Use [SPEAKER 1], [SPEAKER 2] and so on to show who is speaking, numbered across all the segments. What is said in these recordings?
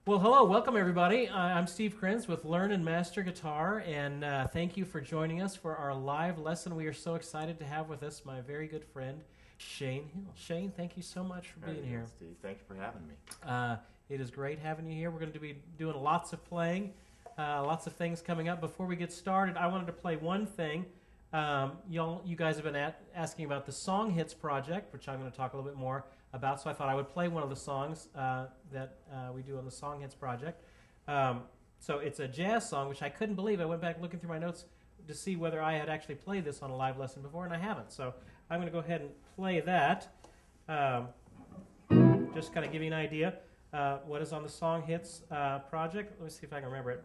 [SPEAKER 1] Well, hello, welcome everybody. I'm Steve Krenz with Learn and Master Guitar, and thank you for joining us for our live lesson. We are so excited to have with us my very good friend, Shayne Hill. Shayne, thank you so much for being here.
[SPEAKER 2] Steve, thank you for having me.
[SPEAKER 1] It is great having you here. We're going to be doing lots of playing, lots of things coming up. Before we get started, I wanted to play one thing. You guys have been asking about the Song Hits project, which I'm going to talk a little bit more about, so I thought I would play one of the songs that we do on the Song Hits project. So it's a jazz song, which I couldn't believe. I went back looking through my notes to see whether I had actually played this on a live lesson before, and I haven't. So I'm going to go ahead and play that. Just kind of give you an idea what is on the Song Hits project. Let me see if I can remember it.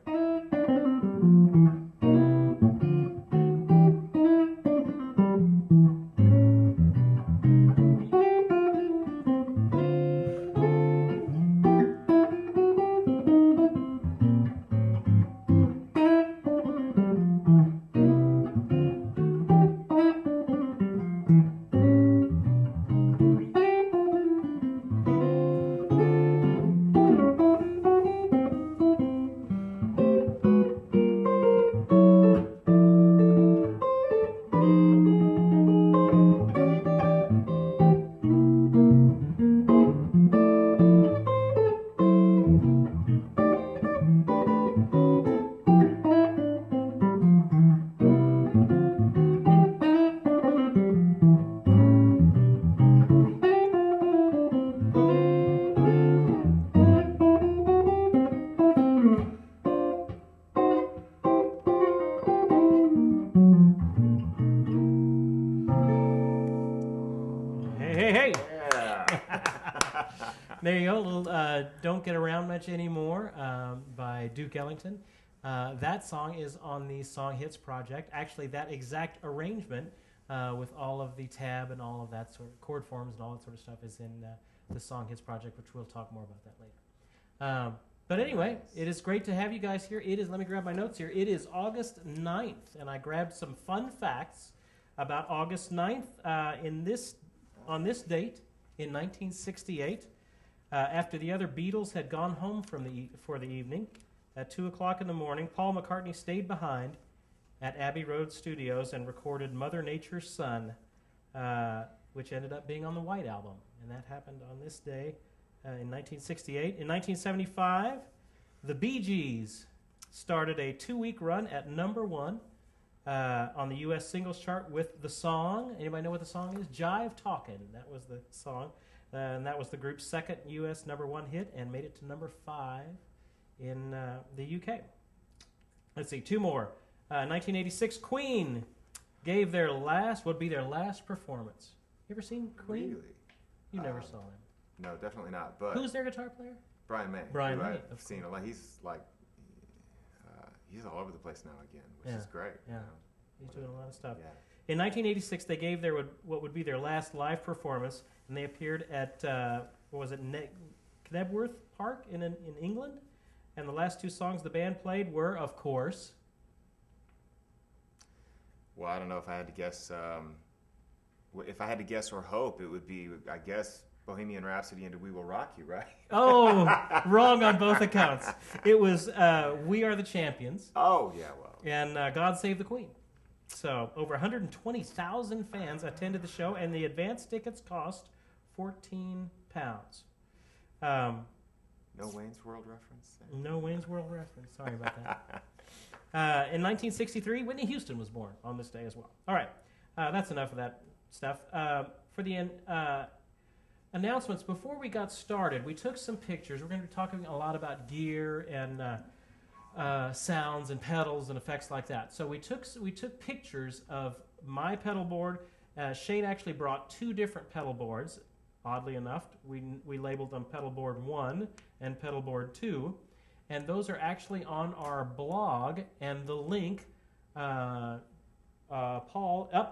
[SPEAKER 1] There you go, a little Don't Get Around Much Anymore by Duke Ellington. That song is on the Song Hits project. Actually, that exact arrangement with all of the tab and all of that sort of chord forms and all that sort of stuff is in the Song Hits project, which we'll talk more about that later. But anyway, it is great to have you guys here. It is, let me grab my notes here. It is August 9th, and I grabbed some fun facts about August 9th on this date in 1968. After the other Beatles had gone home for the evening, at 2 o'clock in the morning, Paul McCartney stayed behind at Abbey Road Studios and recorded Mother Nature's Son, which ended up being on the White Album. And that happened on this day in 1968. In 1975, the Bee Gees started a 2-week run at number 1 on the U.S. singles chart with the song. Anybody know what the song is? Jive Talkin'. That was the song. And that was the group's second U.S. number 1 hit and made it to number 5 in the U.K. Let's see, 2 more. 1986, Queen gave their last performance. You ever seen Queen?
[SPEAKER 2] Really?
[SPEAKER 1] You never saw him.
[SPEAKER 2] No, definitely not. But
[SPEAKER 1] who's their guitar player?
[SPEAKER 2] Brian May.
[SPEAKER 1] Brian May.
[SPEAKER 2] I've seen a lot. He's all over the place now again, which is great.
[SPEAKER 1] Yeah, he's doing a lot of stuff.
[SPEAKER 2] Yeah.
[SPEAKER 1] In 1986, they gave what would be their last live performance, and they appeared at Knebworth Park in England. And the last 2 songs the band played were, of course.
[SPEAKER 2] Well, I don't know if I had to guess. If I had to guess or hope, it would be, I guess, Bohemian Rhapsody and We Will Rock You, right?
[SPEAKER 1] Oh, wrong on both accounts. It was We Are the Champions.
[SPEAKER 2] Oh, yeah, well.
[SPEAKER 1] And God Save the Queen. So over 120,000 fans attended the show, and the advance tickets cost £14.
[SPEAKER 2] No Wayne's World reference there?
[SPEAKER 1] No Wayne's World reference. Sorry about that. In 1963, Whitney Houston was born on this day as well. All right, that's enough of that stuff. For the announcements, before we got started, we took some pictures. We're going to be talking a lot about gear and sounds and pedals and effects like that. So we took pictures of my pedal board. Shayne actually brought 2 different pedal boards. Oddly enough, we labeled them Pedalboard 1 and Pedalboard 2, and those are actually on our blog. And the link, Paul,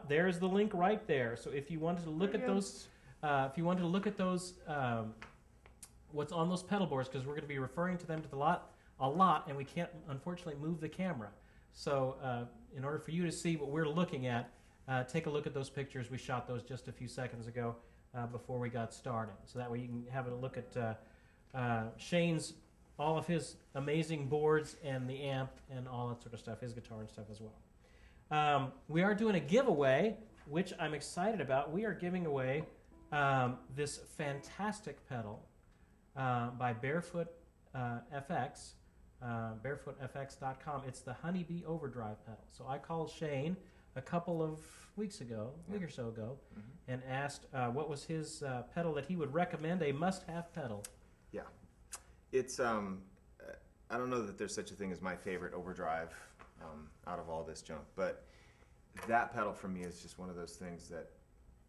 [SPEAKER 1] there's the link right there. So if you wanted to look at those, what's on those pedal boards, because we're going to be referring to them a lot, and we can't unfortunately move the camera. So in order for you to see what we're looking at, take a look at those pictures. We shot those just a few seconds ago. Before we got started. So that way you can have a look at Shayne's all of his amazing boards and the amp and all that sort of stuff, his guitar and stuff as well. We are doing a giveaway, which I'm excited about. We are giving away this fantastic pedal by Barefoot FX, barefootfx.com. It's the Honeybee Overdrive pedal. So I called Shayne a couple of weeks ago, a week or so ago, and asked what was his pedal that he would recommend, a must-have pedal.
[SPEAKER 2] Yeah. It's, I don't know that there's such a thing as my favorite overdrive out of all this junk, but that pedal for me is just one of those things that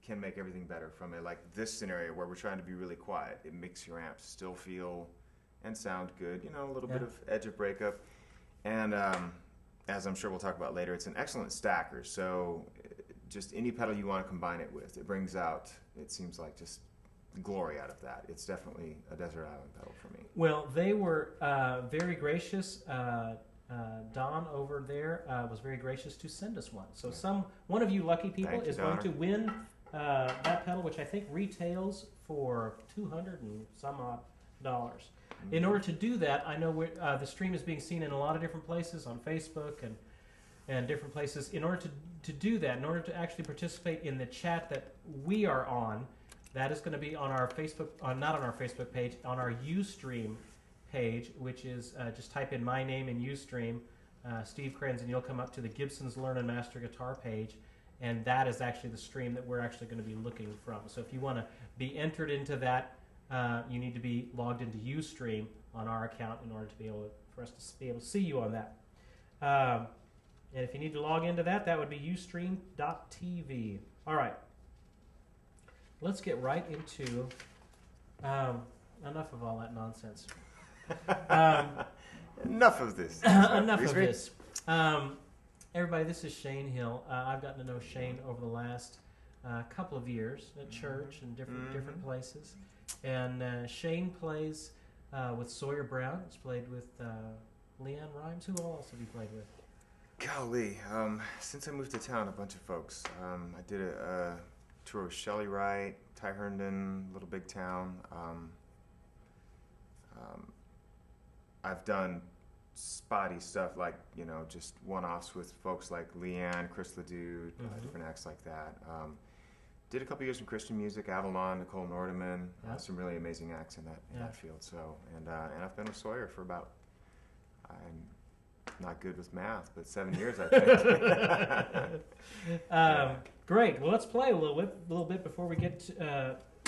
[SPEAKER 2] can make everything better. From a, like this scenario where we're trying to be really quiet, it makes your amps still feel and sound good, you know, a little bit of edge of breakup. And as I'm sure we'll talk about later, it's an excellent stacker, so just any pedal you want to combine it with, it brings out, it seems like, just glory out of that. It's definitely a desert island pedal for me.
[SPEAKER 1] Well, they were very gracious. Don over there was very gracious to send us one. So one of you lucky people is going to win that pedal, which I think retails for $200 and some odd dollars. In order to do that, I know the stream is being seen in a lot of different places on Facebook and different places. In order to do that, in order to actually participate in the chat that we are on, that is going to be on our Facebook, not on our Facebook page, on our Ustream page, which is just type in my name in Ustream, Steve Krenz, and you'll come up to the Gibson's Learn and Master Guitar page, and that is actually the stream that we're actually going to be looking from. So if you want to be entered into that, you need to be logged into Ustream on our account in order to be able for us to be able to see you on that. And if you need to log into that, that would be ustream.tv. All right. Let's get right into enough of all that nonsense.
[SPEAKER 2] Enough of this.
[SPEAKER 1] Enough of this. Everybody, this is Shayne Hill. I've gotten to know Shayne over the last couple of years at church and different places. And Shayne plays with Sawyer Brown. He's played with Leanne Rhymes. Who else have you played with?
[SPEAKER 2] Golly, since I moved to town, a bunch of folks. I did a tour with Shelley Wright, Ty Herndon, Little Big Town. I've done spotty stuff like, you know, just one-offs with folks like Leanne, Chris Ledoux, different acts like that. Did a couple years in Christian music, Avalon, Nicole Nordeman, some really amazing acts in that field. So, and I've been with Sawyer for about, I'm not good with math, but 7 years, I think.
[SPEAKER 1] Great. Well, let's play a little bit before we get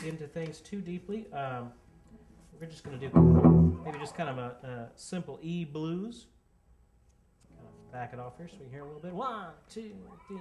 [SPEAKER 1] into things too deeply. We're just going to do maybe just kind of a simple E blues. Kind of back it off here so we can hear a little bit. 1, 2, 3.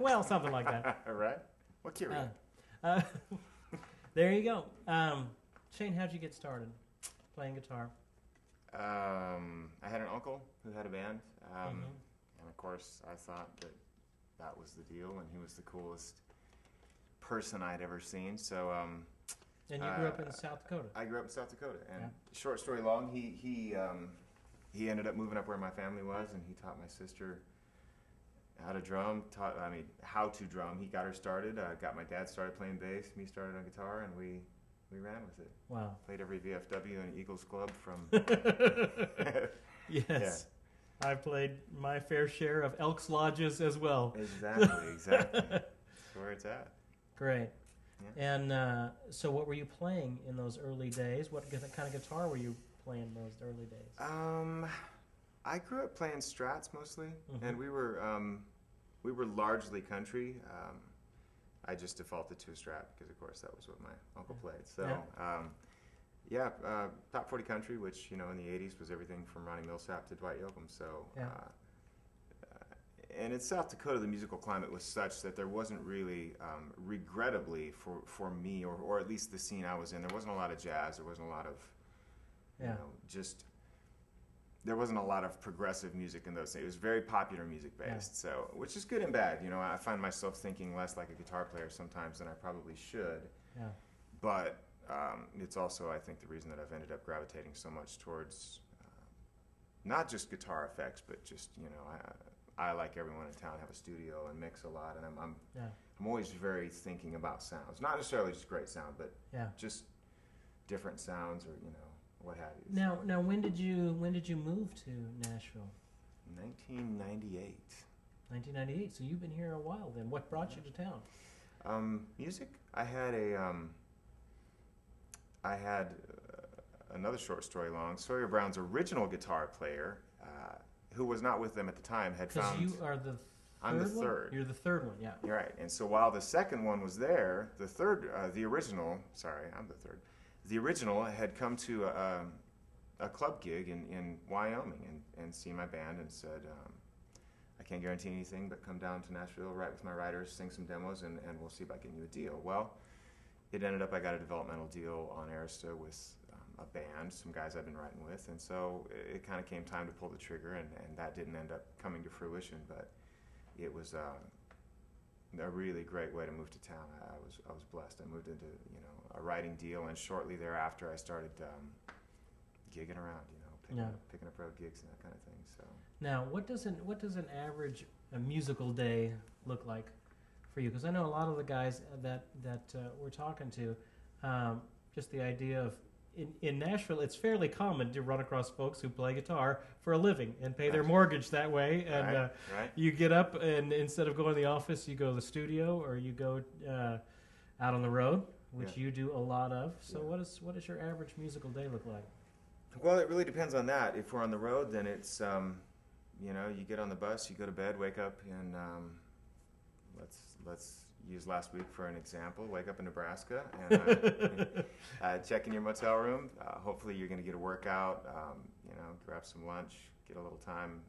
[SPEAKER 1] Well, something like that.
[SPEAKER 2] Right? What key?
[SPEAKER 1] There you go. Shayne, how'd you get started playing guitar?
[SPEAKER 2] I had an uncle who had a band, and of course I thought that was the deal, and he was the coolest person I'd ever seen. So,
[SPEAKER 1] and you grew up in South Dakota.
[SPEAKER 2] I grew up in South Dakota, and short story long, he ended up moving up where my family was, and he taught my sister how to drum. How to drum. He got her started. Got my dad started playing bass. Me started on guitar, and we ran with it. Wow. Played every VFW and Eagles club from.
[SPEAKER 1] Yes. Yeah. I've played my fair share of Elks Lodges as well.
[SPEAKER 2] Exactly. That's where it's at.
[SPEAKER 1] Great. Yeah. And so what were you playing in those early days? What kind of guitar were you playing in those early days?
[SPEAKER 2] I grew up playing Strats mostly, and we were largely country. I just defaulted to a Strat because, of course, that was what my uncle played. So, top 40 country, which, in the 80s was everything from Ronnie Millsap to Dwight Yoakam. So, and in South Dakota, the musical climate was such that there wasn't really, regrettably for me, or at least the scene I was in, there wasn't a lot of jazz. There wasn't a lot of, there wasn't a lot of progressive music in those days. It was very popular music based, so which is good and bad. I find myself thinking less like a guitar player sometimes than I probably should. Yeah. But it's also, I think, the reason that I've ended up gravitating so much towards not just guitar effects, but just I like everyone in town have a studio and mix a lot, and I'm always very thinking about sounds, not necessarily just great sound, but just different sounds or what have you.
[SPEAKER 1] Now, when did you move to Nashville?
[SPEAKER 2] 1998.
[SPEAKER 1] 1998. So you've been here a while then. What brought you to town?
[SPEAKER 2] Music. I had another short story long. Sawyer Brown's original guitar player, who was not with them at the time, had found.
[SPEAKER 1] Because you are the.
[SPEAKER 2] I'm the third.
[SPEAKER 1] You're the third one, yeah.
[SPEAKER 2] You're right. And so while the second one was there, the original. Sorry, I'm the third. The original had come to a club gig in Wyoming and seen my band and said, I can't guarantee anything, but come down to Nashville, write with my writers, sing some demos, and we'll see about getting you a deal. Well, it ended up I got a developmental deal on Arista with a band, some guys I've been writing with, and so it kind of came time to pull the trigger, and that didn't end up coming to fruition, but it was a really great way to move to town. I was blessed. I moved into a writing deal, and shortly thereafter I started gigging around, picking up road gigs and that kind of thing. So
[SPEAKER 1] now, what does an average musical day look like for you? Because I know a lot of the guys that we're talking to, just the idea of in Nashville, it's fairly common to run across folks who play guitar for a living and pay their mortgage that way. And
[SPEAKER 2] right.
[SPEAKER 1] You get up, and instead of going to the office, you go to the studio or you go out on the road, which you do a lot of. So what does your average musical day look like?
[SPEAKER 2] Well, it really depends on that. If we're on the road, then it's you get on the bus, you go to bed, wake up, and let's use last week for an example. Wake up in Nebraska and check in your motel room. Hopefully you're going to get a workout, grab some lunch, get a little time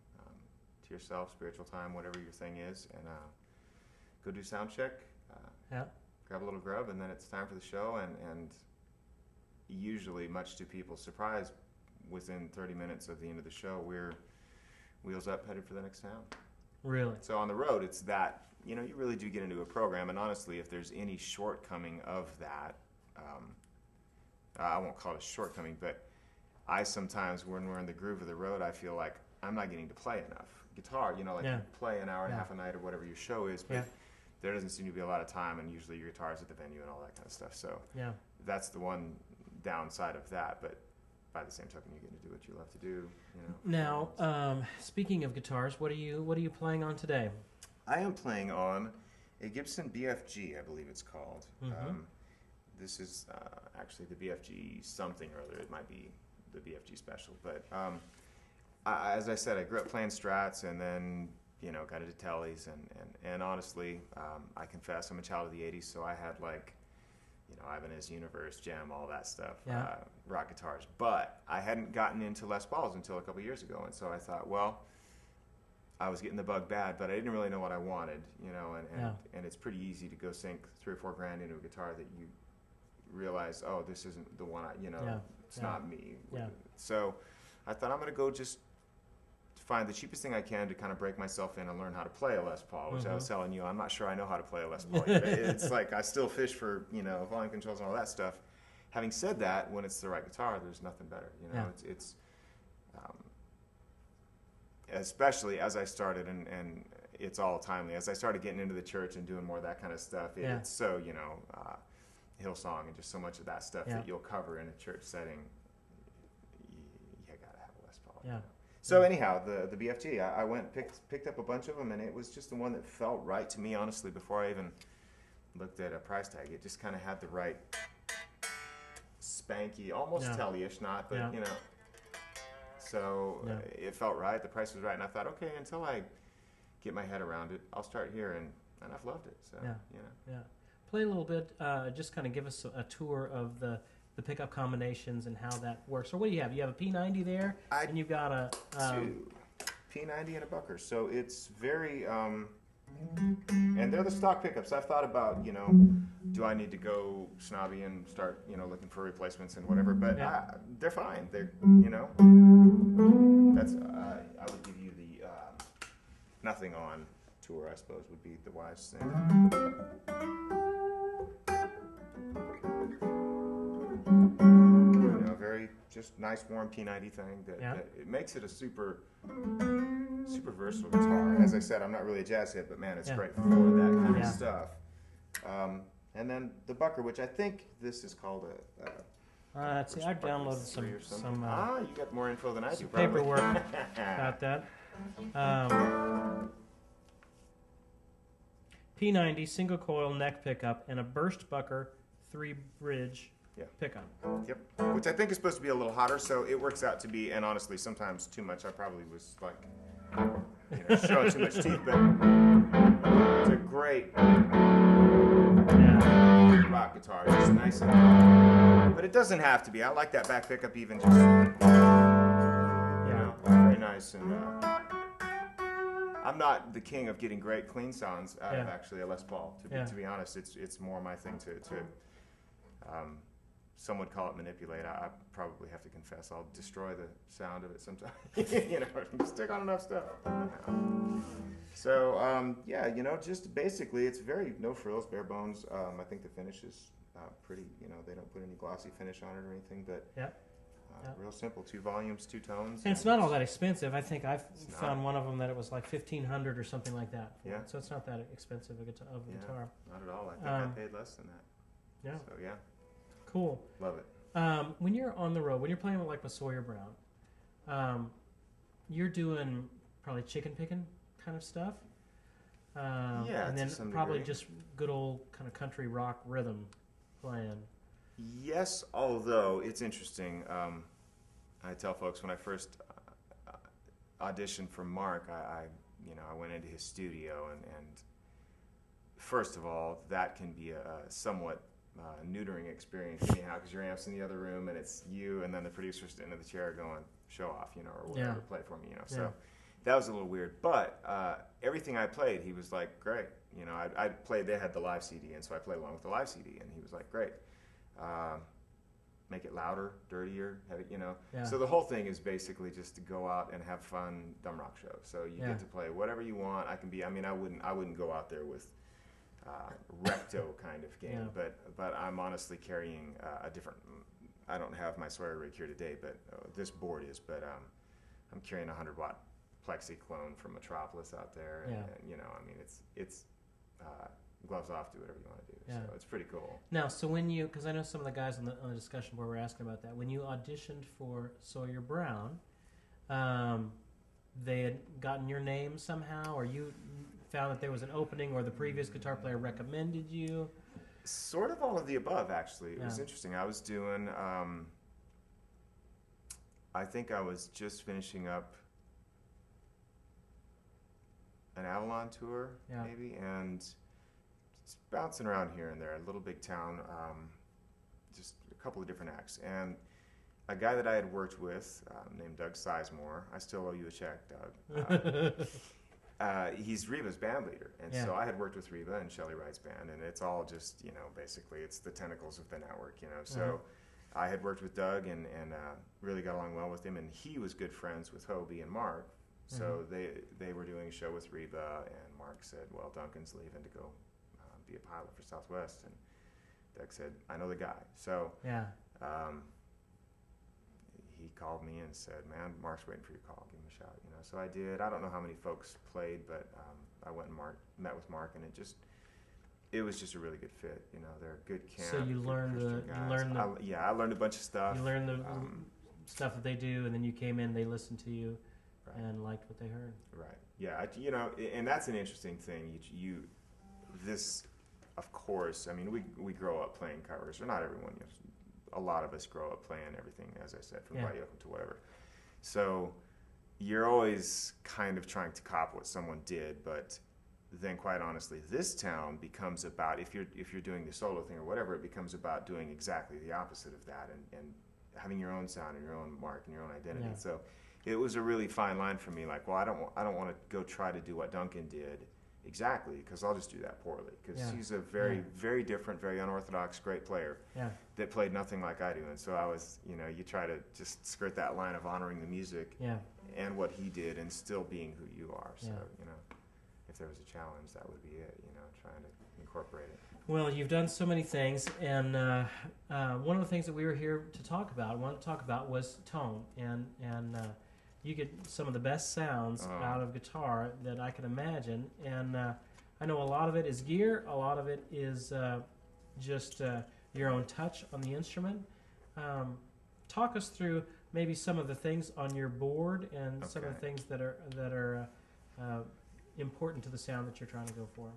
[SPEAKER 2] to yourself, spiritual time, whatever your thing is, and go do sound check, grab a little grub, and then it's time for the show. And usually, much to people's surprise, within 30 minutes of the end of the show, we're wheels up, headed for the next town.
[SPEAKER 1] Really?
[SPEAKER 2] So on the road, it's that, you really do get into a program, and honestly, if there's any shortcoming of that, I won't call it a shortcoming, but I sometimes, when we're in the groove of the road, I feel like I'm not getting to play enough guitar, you play an hour and a half a night or whatever your show is, but there doesn't seem to be a lot of time, and usually your guitar's at the venue and all that kind of stuff, so that's the one downside of that, but by the same token, you get to do what you love to do.
[SPEAKER 1] Now, speaking of guitars, what are you playing on today?
[SPEAKER 2] I am playing on a Gibson BFG, I believe it's called.
[SPEAKER 1] Mm-hmm.
[SPEAKER 2] This is actually the BFG something or other. It might be the BFG Special, but as I said, I grew up playing Strats, and then got into Tellys, and honestly, I confess I'm a child of the '80s, so I had Ibanez Universe, Gem, all that stuff, rock guitars. But I hadn't gotten into Les Pauls until a couple years ago, and so I thought, well, I was getting the bug bad, but I didn't really know what I wanted, and it's pretty easy to go sink $3 or $4 grand into a guitar that you realize, oh, this isn't the one it's not me.
[SPEAKER 1] Yeah.
[SPEAKER 2] So I thought I'm going to go just find the cheapest thing I can to kind of break myself in and learn how to play a Les Paul, which I was telling you, I'm not sure I know how to play a Les Paul yet. It's like I still fish for, volume controls and all that stuff. Having said that, when it's the right guitar, there's nothing better. It's especially as I started, and it's all timely, as I started getting into the church and doing more of that kind of stuff, it's so, Hillsong and just so much of that stuff that you'll cover in a church setting, you got to have a Les Paul.
[SPEAKER 1] Yeah.
[SPEAKER 2] So anyhow, the BFG, I went picked up a bunch of them, and it was just the one that felt right to me, honestly, before I even looked at a price tag. It just kind of had the right spanky, almost Telly-ish, not, but So it felt right, the price was right, and I thought, okay, until I get my head around it, I'll start here, and I've loved it. So
[SPEAKER 1] Play a little bit, just kind of give us a tour of the pickup combinations and how that works. So what do you have? You have a P90 there, and you've got a
[SPEAKER 2] P90 and a Bucker. So it's very, and they're the stock pickups. I've thought about, do I need to go snobby and start, looking for replacements and whatever? But they're fine. They're, that's I would give you the nothing on tour, I suppose, would be the wise thing. Very just nice warm P90 thing that it makes it a super versatile guitar. As I said, I'm not really a jazz hit, but man, it's great for that kind of stuff. And then the Bucker, which I think this is called
[SPEAKER 1] let's see, I've downloaded some
[SPEAKER 2] you got more info than I do,
[SPEAKER 1] paperwork about that. P90 single coil neck pickup and a burst Bucker 3-bridge pickup.
[SPEAKER 2] Yep. Which I think is supposed to be a little hotter, so it works out to be, and honestly, sometimes too much. I probably was like, showing too much teeth, but it's a great rock guitar. It's just nice and, but it doesn't have to be. I like that back pickup even just, very nice. And I'm not the king of getting great clean sounds out of actually a Les Paul. To be honest, it's more my thing to some would call it manipulate. I probably have to confess I'll destroy the sound of it sometimes. Stick on enough stuff. So just basically it's very no frills, bare bones. I think the finish is pretty. They don't put any glossy finish on it or anything, but real simple. 2 volumes, 2 tones.
[SPEAKER 1] And it's not all that expensive. I think I've found one of them that it was like $1,500 or something like that. So it's not that expensive of a guitar.
[SPEAKER 2] Not at all. I think I paid less than that.
[SPEAKER 1] Yeah.
[SPEAKER 2] So
[SPEAKER 1] cool.
[SPEAKER 2] Love it.
[SPEAKER 1] When you're on the road, when you're playing with Sawyer Brown, you're doing probably chicken picking kind of stuff. And then probably
[SPEAKER 2] degree.
[SPEAKER 1] Just good old kind of country rock rhythm playing.
[SPEAKER 2] Yes, although it's interesting. I tell folks when I first auditioned for Mark, I went into his studio and first of all, that can be a somewhat neutering experience anyhow, because your amp's in the other room and it's you and then the producer sitting in the chair going, show off, or whatever, play for me, So that was a little weird. But everything I played, he was like, great. I played, they had the live CD, and so I played along with the live CD, and he was like, great. Make it louder, dirtier, So the whole thing is basically just to go out and have fun dumb rock show. So you get to play whatever you want. I wouldn't go out there with recto kind of game, but I'm honestly carrying a different. I don't have my Sawyer rig here today, but this board is. But I'm carrying a 100-watt plexi clone from Metropolis out there, and it's gloves off, do whatever you want to do. So it's pretty cool.
[SPEAKER 1] Now, so when you, because I know some of the guys on the discussion board were asking about that, when you auditioned for Sawyer Brown, they had gotten your name somehow, or you found that there was an opening, or the previous guitar player recommended you?
[SPEAKER 2] Sort of all of the above, actually. It was interesting. I was doing, I think I was just finishing up an Avalon tour, maybe, and just bouncing around here and there, a little big town, just a couple of different acts. And a guy that I had worked with named Doug Sizemore, I still owe you a check, Doug. He's Reba's band leader. And so I had worked with Reba and Shelley Wright's band, and it's all just, basically it's the tentacles of the network, So I had worked with Doug and really got along well with him, and he was good friends with Hobie and Mark. So they were doing a show with Reba, and Mark said, well, Duncan's leaving to go be a pilot for Southwest. And Doug said, I know the guy. So he called me and said, man, Mark's waiting for your call. Give him a shout. So I did. I don't know how many folks played, but I went and met with Mark, and it was just a really good fit. They're a good camp.
[SPEAKER 1] So you learned
[SPEAKER 2] I learned a bunch of stuff.
[SPEAKER 1] You learned the stuff that they do, and then you came in, they listened to you. Right. And liked what they heard. Right.
[SPEAKER 2] Yeah. And that's an interesting thing. This, of course. We grow up playing covers, or not everyone. A lot of us grow up playing everything, as I said, from Bayoko to whatever. So you're always kind of trying to cop what someone did, but then, quite honestly, this town becomes about, if you're doing the solo thing or whatever, it becomes about doing exactly the opposite of that, and having your own sound and your own mark and your own identity.
[SPEAKER 1] Yeah.
[SPEAKER 2] So it was a really fine line for me. Like, well, I don't want to go try to do what Duncan did exactly, because I'll just do that poorly. Because he's a very, very different, very unorthodox, great player that played nothing like I do. And so I was, you try to just skirt that line of honoring the music and what he did, and still being who you are. So if there was a challenge, that would be it. Trying to incorporate it.
[SPEAKER 1] Well, you've done so many things, and one of the things that we were here to talk about, was tone, and you get some of the best sounds out of guitar that I can imagine, and I know a lot of it is gear, a lot of it is just your own touch on the instrument. Talk us through maybe some of the things on your board and some of the things that are important to the sound that you're trying to go for.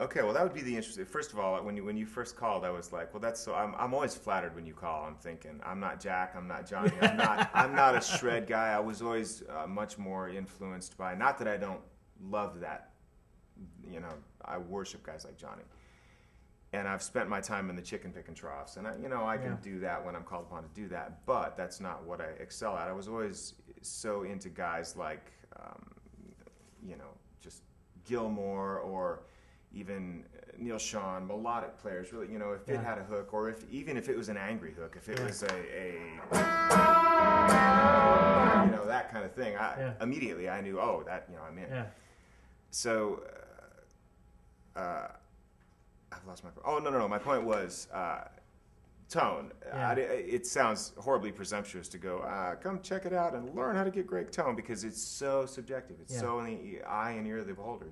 [SPEAKER 2] Okay, well, that would be the interesting. First of all, when you first called, I was like, well, that's so. I'm always flattered when you call. I'm thinking, I'm not Jack, I'm not Johnny, I'm not a shred guy. I was always much more influenced by. Not that I don't love that. I worship guys like Johnny, and I've spent my time in the chicken picking troughs, and I can do that when I'm called upon to do that. But that's not what I excel at. I was always so into guys like, just Gilmore or even Neil Sean, melodic players, really, if it had a hook, or even if it was an angry hook, if it was a that kind of thing, immediately I knew, I'm in. Yeah. So I've lost my point. Oh, no. My point was tone. Yeah. It sounds horribly presumptuous to go, come check it out and learn how to get great tone, because it's so subjective. It's so in the eye and ear of the beholder,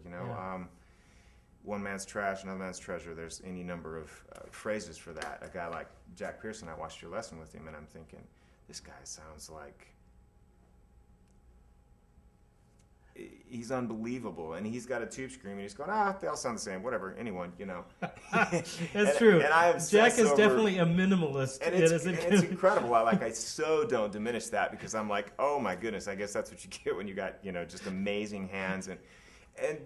[SPEAKER 2] one man's trash, another man's treasure. There's any number of phrases for that. A guy like Jack Pearson, I watched your lesson with him, and I'm thinking, this guy sounds like he's unbelievable, and he's got a tube scream, and he's going, they all sound the same, whatever, anyone,
[SPEAKER 1] That's true. And Jack is definitely a minimalist.
[SPEAKER 2] And it's incredible. I so don't diminish that, because I'm like, oh my goodness, I guess that's what you get when you got, just amazing hands. And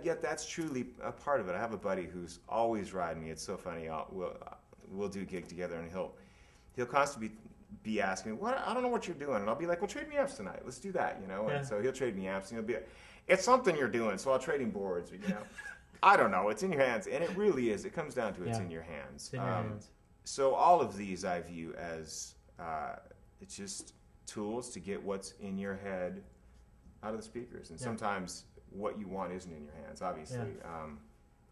[SPEAKER 2] yet that's truly a part of it. I have a buddy who's always riding me. It's so funny. We'll do a gig together, and he'll constantly be asking me, "What? I don't know what you're doing," and I'll be like, "Well, trade me amps tonight. Let's do that," you know.
[SPEAKER 1] Yeah.
[SPEAKER 2] And so he'll trade me amps, and he'll be like, "It's something you're doing," so I'll trade him boards, you know. I don't know. It's in your hands, and it really is. It comes down to it's in your hands.
[SPEAKER 1] It's in your hands.
[SPEAKER 2] So all of these I view as it's just tools to get what's in your head out of the speakers, and sometimes what you want isn't in your hands, obviously.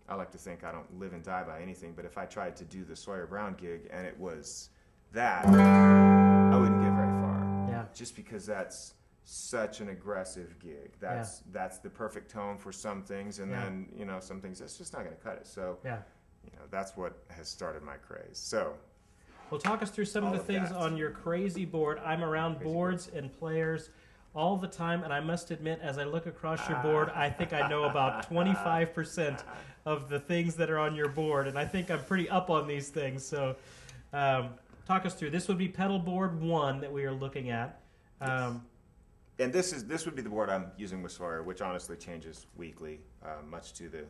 [SPEAKER 2] I like to think I don't live and die by anything, but if I tried to do the Sawyer Brown gig and it was that, I wouldn't get very far.
[SPEAKER 1] Yeah.
[SPEAKER 2] Just because that's such an aggressive gig. That's the perfect tone for some things, and then, you know, some things that's just not going to cut it. So, you know, that's what has started my craze. So,
[SPEAKER 1] well, talk us through some of the things on your crazy board. I'm around boards and players all the time, and I must admit, as I look across your board, I think I know about 25% of the things that are on your board, and I think I'm pretty up on these things. So talk us through. This would be Pedalboard 1 that we are looking at.
[SPEAKER 2] And this would be the board I'm using with Sawyer, which honestly changes weekly, much to the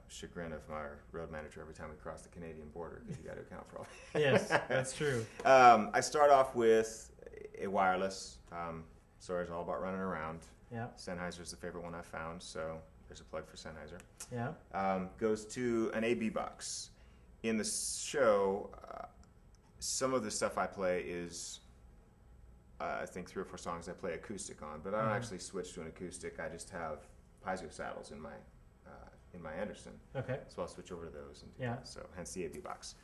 [SPEAKER 2] chagrin of our road manager every time we cross the Canadian border, because you got to account for all that.
[SPEAKER 1] Yes, that's true.
[SPEAKER 2] I start off with a wireless. Sawyer's all about running around.
[SPEAKER 1] Yeah.
[SPEAKER 2] Sennheiser's the favorite one I found, so there's a plug for Sennheiser.
[SPEAKER 1] Yeah.
[SPEAKER 2] Goes to an AB box. In the show, some of the stuff I play is, I think 3 or 4 songs I play acoustic on, but I don't actually switch to an acoustic. I just have piezo saddles in my Anderson.
[SPEAKER 1] Okay.
[SPEAKER 2] So I'll switch over to those and do that. So hence the AB box,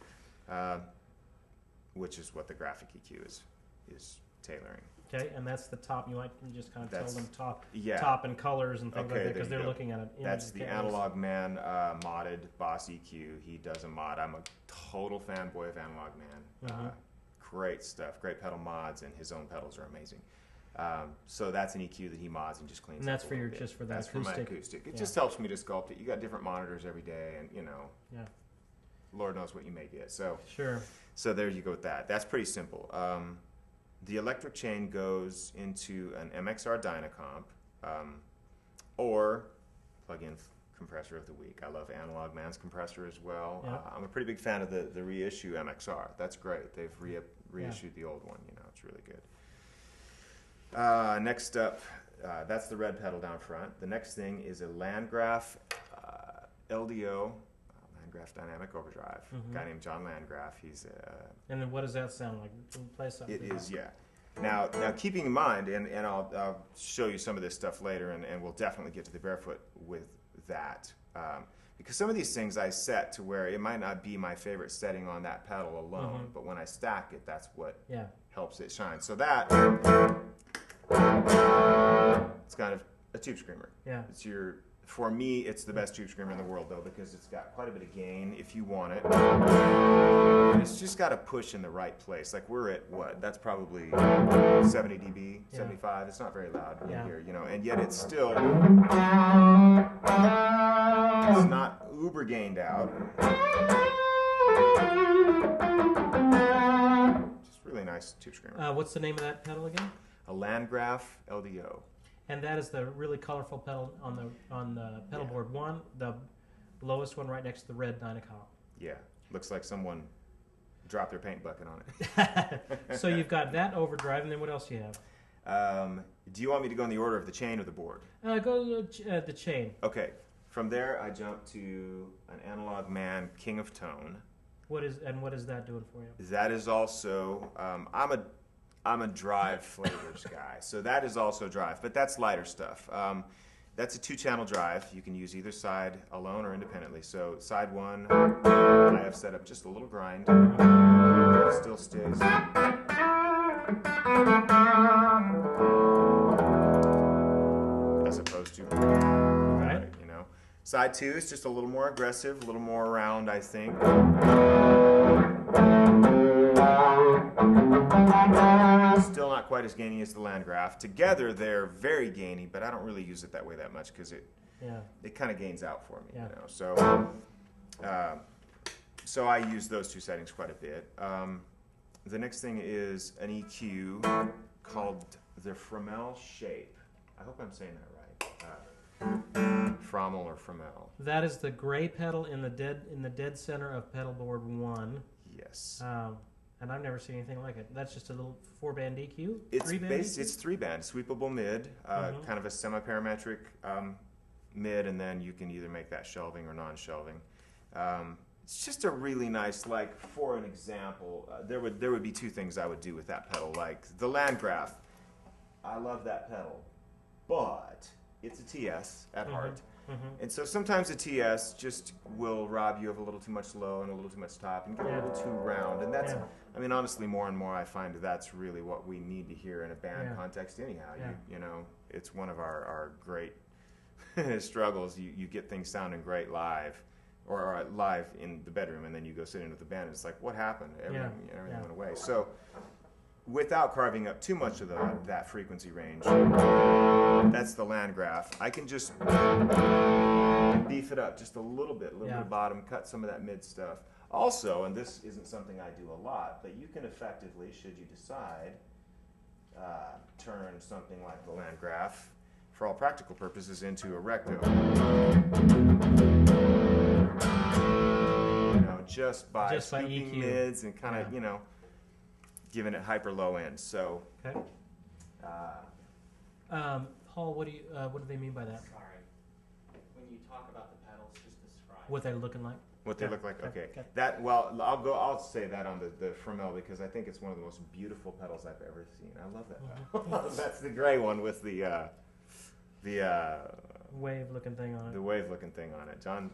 [SPEAKER 2] which is what the graphic EQ is tailoring.
[SPEAKER 1] Okay, and that's the top. You might just kind of tell them top and colors and things like
[SPEAKER 2] Okay,
[SPEAKER 1] that, because they're looking at it.
[SPEAKER 2] That's the Analog Man modded Boss EQ. He does a mod. I'm a total fanboy of Analog Man. Great stuff, great pedal mods, and his own pedals are amazing. So that's an EQ that he mods and just cleans.
[SPEAKER 1] And that's
[SPEAKER 2] up
[SPEAKER 1] for your
[SPEAKER 2] bit.
[SPEAKER 1] just for that
[SPEAKER 2] that's
[SPEAKER 1] acoustic.
[SPEAKER 2] for my acoustic. It just helps me to sculpt it. You got different monitors every day, and you know, Lord knows what you may get. So So there you go with that. That's pretty simple. The electric chain goes into an MXR Dynacomp, or plug-in compressor of the week. I love Analog Man's compressor as well. I'm a pretty big fan of the reissue MXR. That's great. They've reissued the old one. You know, it's really good. Next up, that's the red pedal down front. The next thing is a Landgraf LDO. Landgraf Dynamic Overdrive. A guy named John Landgraf. He's
[SPEAKER 1] and then what does that sound like? Play something.
[SPEAKER 2] It is, Now keeping in mind, and I'll show you some of this stuff later, and we'll definitely get to the barefoot with that, because some of these things I set to where it might not be my favorite setting on that pedal alone, but when I stack it, that's what helps it shine. So that it's kind of a tube screamer. It's for me, it's the best tube screamer in the world, though, because it's got quite a bit of gain if you want it. And it's just got to push in the right place. Like, we're at what? That's probably 70 dB, 75. It's not very loud in here, you know, and yet it's still, it's not uber gained out. Just really nice tube screamer.
[SPEAKER 1] What's the name of that pedal again?
[SPEAKER 2] A Landgraf LDO.
[SPEAKER 1] And that is the really colorful pedal on the Pedalboard 1, the lowest one right next to the red Dynacomp.
[SPEAKER 2] Yeah, looks like someone dropped their paint bucket on
[SPEAKER 1] it. So you've got that overdrive, and then what else do you have?
[SPEAKER 2] Do you want me to go in the order of the chain or the board?
[SPEAKER 1] Go the chain.
[SPEAKER 2] Okay. From there, I jump to an Analog Man King of Tone.
[SPEAKER 1] What is that doing for you?
[SPEAKER 2] That is also I'm a drive flavors guy, so that is also drive, but that's lighter stuff. That's a 2-channel drive. You can use either side alone or independently. So side 1, I have set up just a little grind. It still stays. As opposed to, you know. Side 2 is just a little more aggressive, a little more round, I think. Still not quite as gainy as the Landgraf. Together, they're very gainy, but I don't really use it that way that much because it kind of gains out for me. You know? So I use those 2 settings quite a bit. The next thing is an EQ called the Fromel Shape. I hope I'm saying that right. Frommel or Fromel.
[SPEAKER 1] That is the gray pedal in the dead center of Pedalboard 1.
[SPEAKER 2] Yes.
[SPEAKER 1] And I've never seen anything like it. That's just a little 4-band EQ?
[SPEAKER 2] It's
[SPEAKER 1] 3-band EQ?
[SPEAKER 2] It's 3-band, sweepable mid, kind of a semi-parametric mid, and then you can either make that shelving or non-shelving. It's just a really nice, like, for an example, there would be two things I would do with that pedal. Like the Landgraf, I love that pedal, but it's a TS at heart. And so sometimes a TS just will rob you of a little too much low and a little too much top and get a little too round. And that's, I mean, honestly, more and more I find that's really what we need to hear in a band context anyhow. You know, it's one of our great struggles. You get things sounding great live or live in the bedroom, and then you go sit in with the band and it's like, what happened? Everything went away. So without carving up too much of that frequency range, that's the Landgraf. I can just beef it up just a little bit bottom, cut some of that mid stuff. Also, and this isn't something I do a lot, but you can effectively, should you decide, turn something like the Landgraf, for all practical purposes, into a recto. You know, just by scooping
[SPEAKER 1] EQ.
[SPEAKER 2] mids and kind of, you know, giving it hyper low end. So,
[SPEAKER 1] okay. Paul, what do they mean by that?
[SPEAKER 3] Sorry. When you talk about the pedals, just describe
[SPEAKER 1] What they're looking like?
[SPEAKER 2] What they look like? Okay.
[SPEAKER 1] Okay.
[SPEAKER 2] That, well, I'll say that on the Fromel because I think it's one of the most beautiful pedals I've ever seen. I love that pedal. That's the gray one with the
[SPEAKER 1] wave-looking thing on it.
[SPEAKER 2] The wave-looking thing on it. John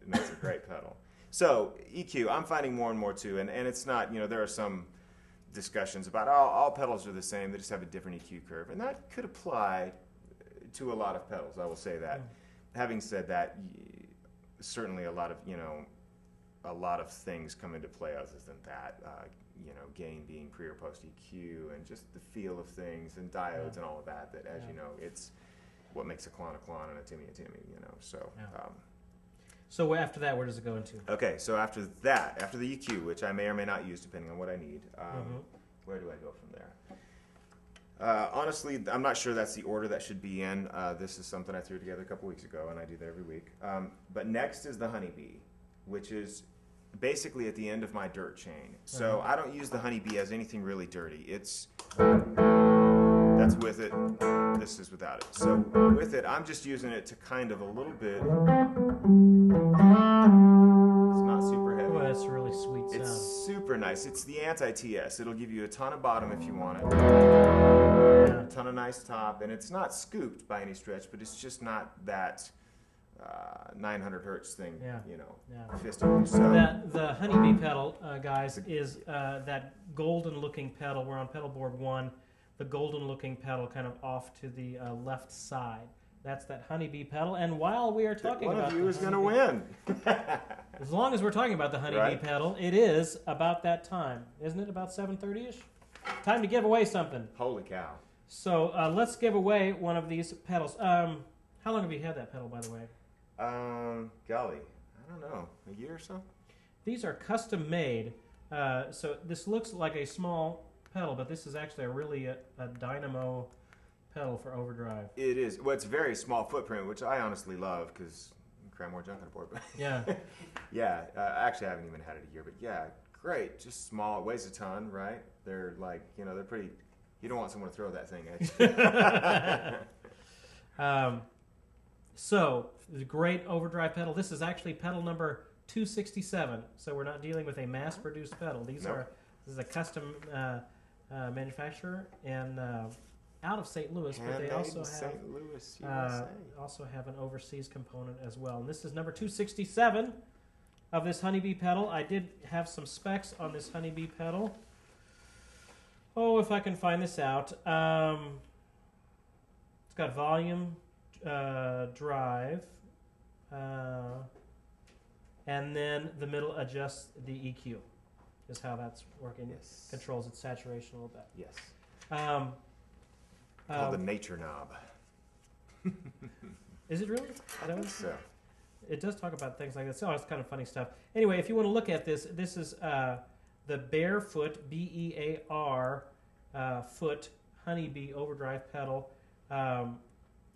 [SPEAKER 2] makes a great pedal. So EQ, I'm finding more and more too, and it's not, you know, there are some discussions about all pedals are the same, they just have a different EQ curve, and that could apply to a lot of pedals, I will say that. Having said that, certainly a lot of things come into play other than that, you know, gain being pre or post EQ, and just the feel of things, and diodes and all of that, as you know, it's what makes a Klon and a Timmy, you know, so.
[SPEAKER 1] So after that, where does it go into?
[SPEAKER 2] Okay, so after that, after the EQ, which I may or may not use depending on what I need, where do I go from there? Honestly, I'm not sure that's the order that should be in. This is something I threw together a couple weeks ago, and I do that every week. But next is the Honeybee, which is basically at the end of my dirt chain. So I don't use the Honeybee as anything really dirty. That's with it. This is without it. So with it, I'm just using it to kind of a little bit. It's not super heavy.
[SPEAKER 1] Well, that's a really sweet sound.
[SPEAKER 2] It's super nice. It's the anti-TS. It'll give you a ton of bottom if you want it. A ton of nice top, and it's not scooped by any stretch, but it's just not that 900 hertz thing, you know, fisting. So
[SPEAKER 1] the Honeybee pedal, guys, is that golden-looking pedal. We're on Pedalboard 1. The golden-looking pedal kind of off to the left side. That's that Honeybee pedal. And while we are talking about
[SPEAKER 2] one of you is going to win.
[SPEAKER 1] As long as we're talking about the Honeybee pedal, it is about that time. Isn't it about 7:30-ish? Time to give away something.
[SPEAKER 2] Holy cow.
[SPEAKER 1] So let's give away one of these pedals. How long have you had that pedal, by the way?
[SPEAKER 2] Golly, I don't know, a year or so?
[SPEAKER 1] These are custom made. So this looks like a small pedal, but this is actually a dynamo pedal for overdrive.
[SPEAKER 2] It is. Well, it's very small footprint, which I honestly love because you can cram more junk on a board. But actually I haven't even had it a year, but yeah, great. Just small. It weighs a ton, right? They're like, you know, they're pretty. You don't want someone to throw that thing at you.
[SPEAKER 1] So the great overdrive pedal. This is actually pedal number 267. So we're not dealing with a mass-produced pedal. This is a custom manufacturer and out of St. Louis, but they also have
[SPEAKER 2] St. Louis, USA.
[SPEAKER 1] Also have an overseas component as well. And this is number 267 of this Honeybee pedal. I did have some specs on this Honeybee pedal. Oh, if I can find this out. It's got volume, drive, and then the middle adjusts the EQ. Is how that's working.
[SPEAKER 2] Yes.
[SPEAKER 1] Controls its saturation a little bit.
[SPEAKER 2] Yes. Called the nature knob.
[SPEAKER 1] Is it really?
[SPEAKER 2] I think so.
[SPEAKER 1] It does talk about things like this. Oh, it's kind of funny stuff. Anyway, if you want to look at this, this is the Barefoot, B-E-A-R, foot Honeybee overdrive pedal.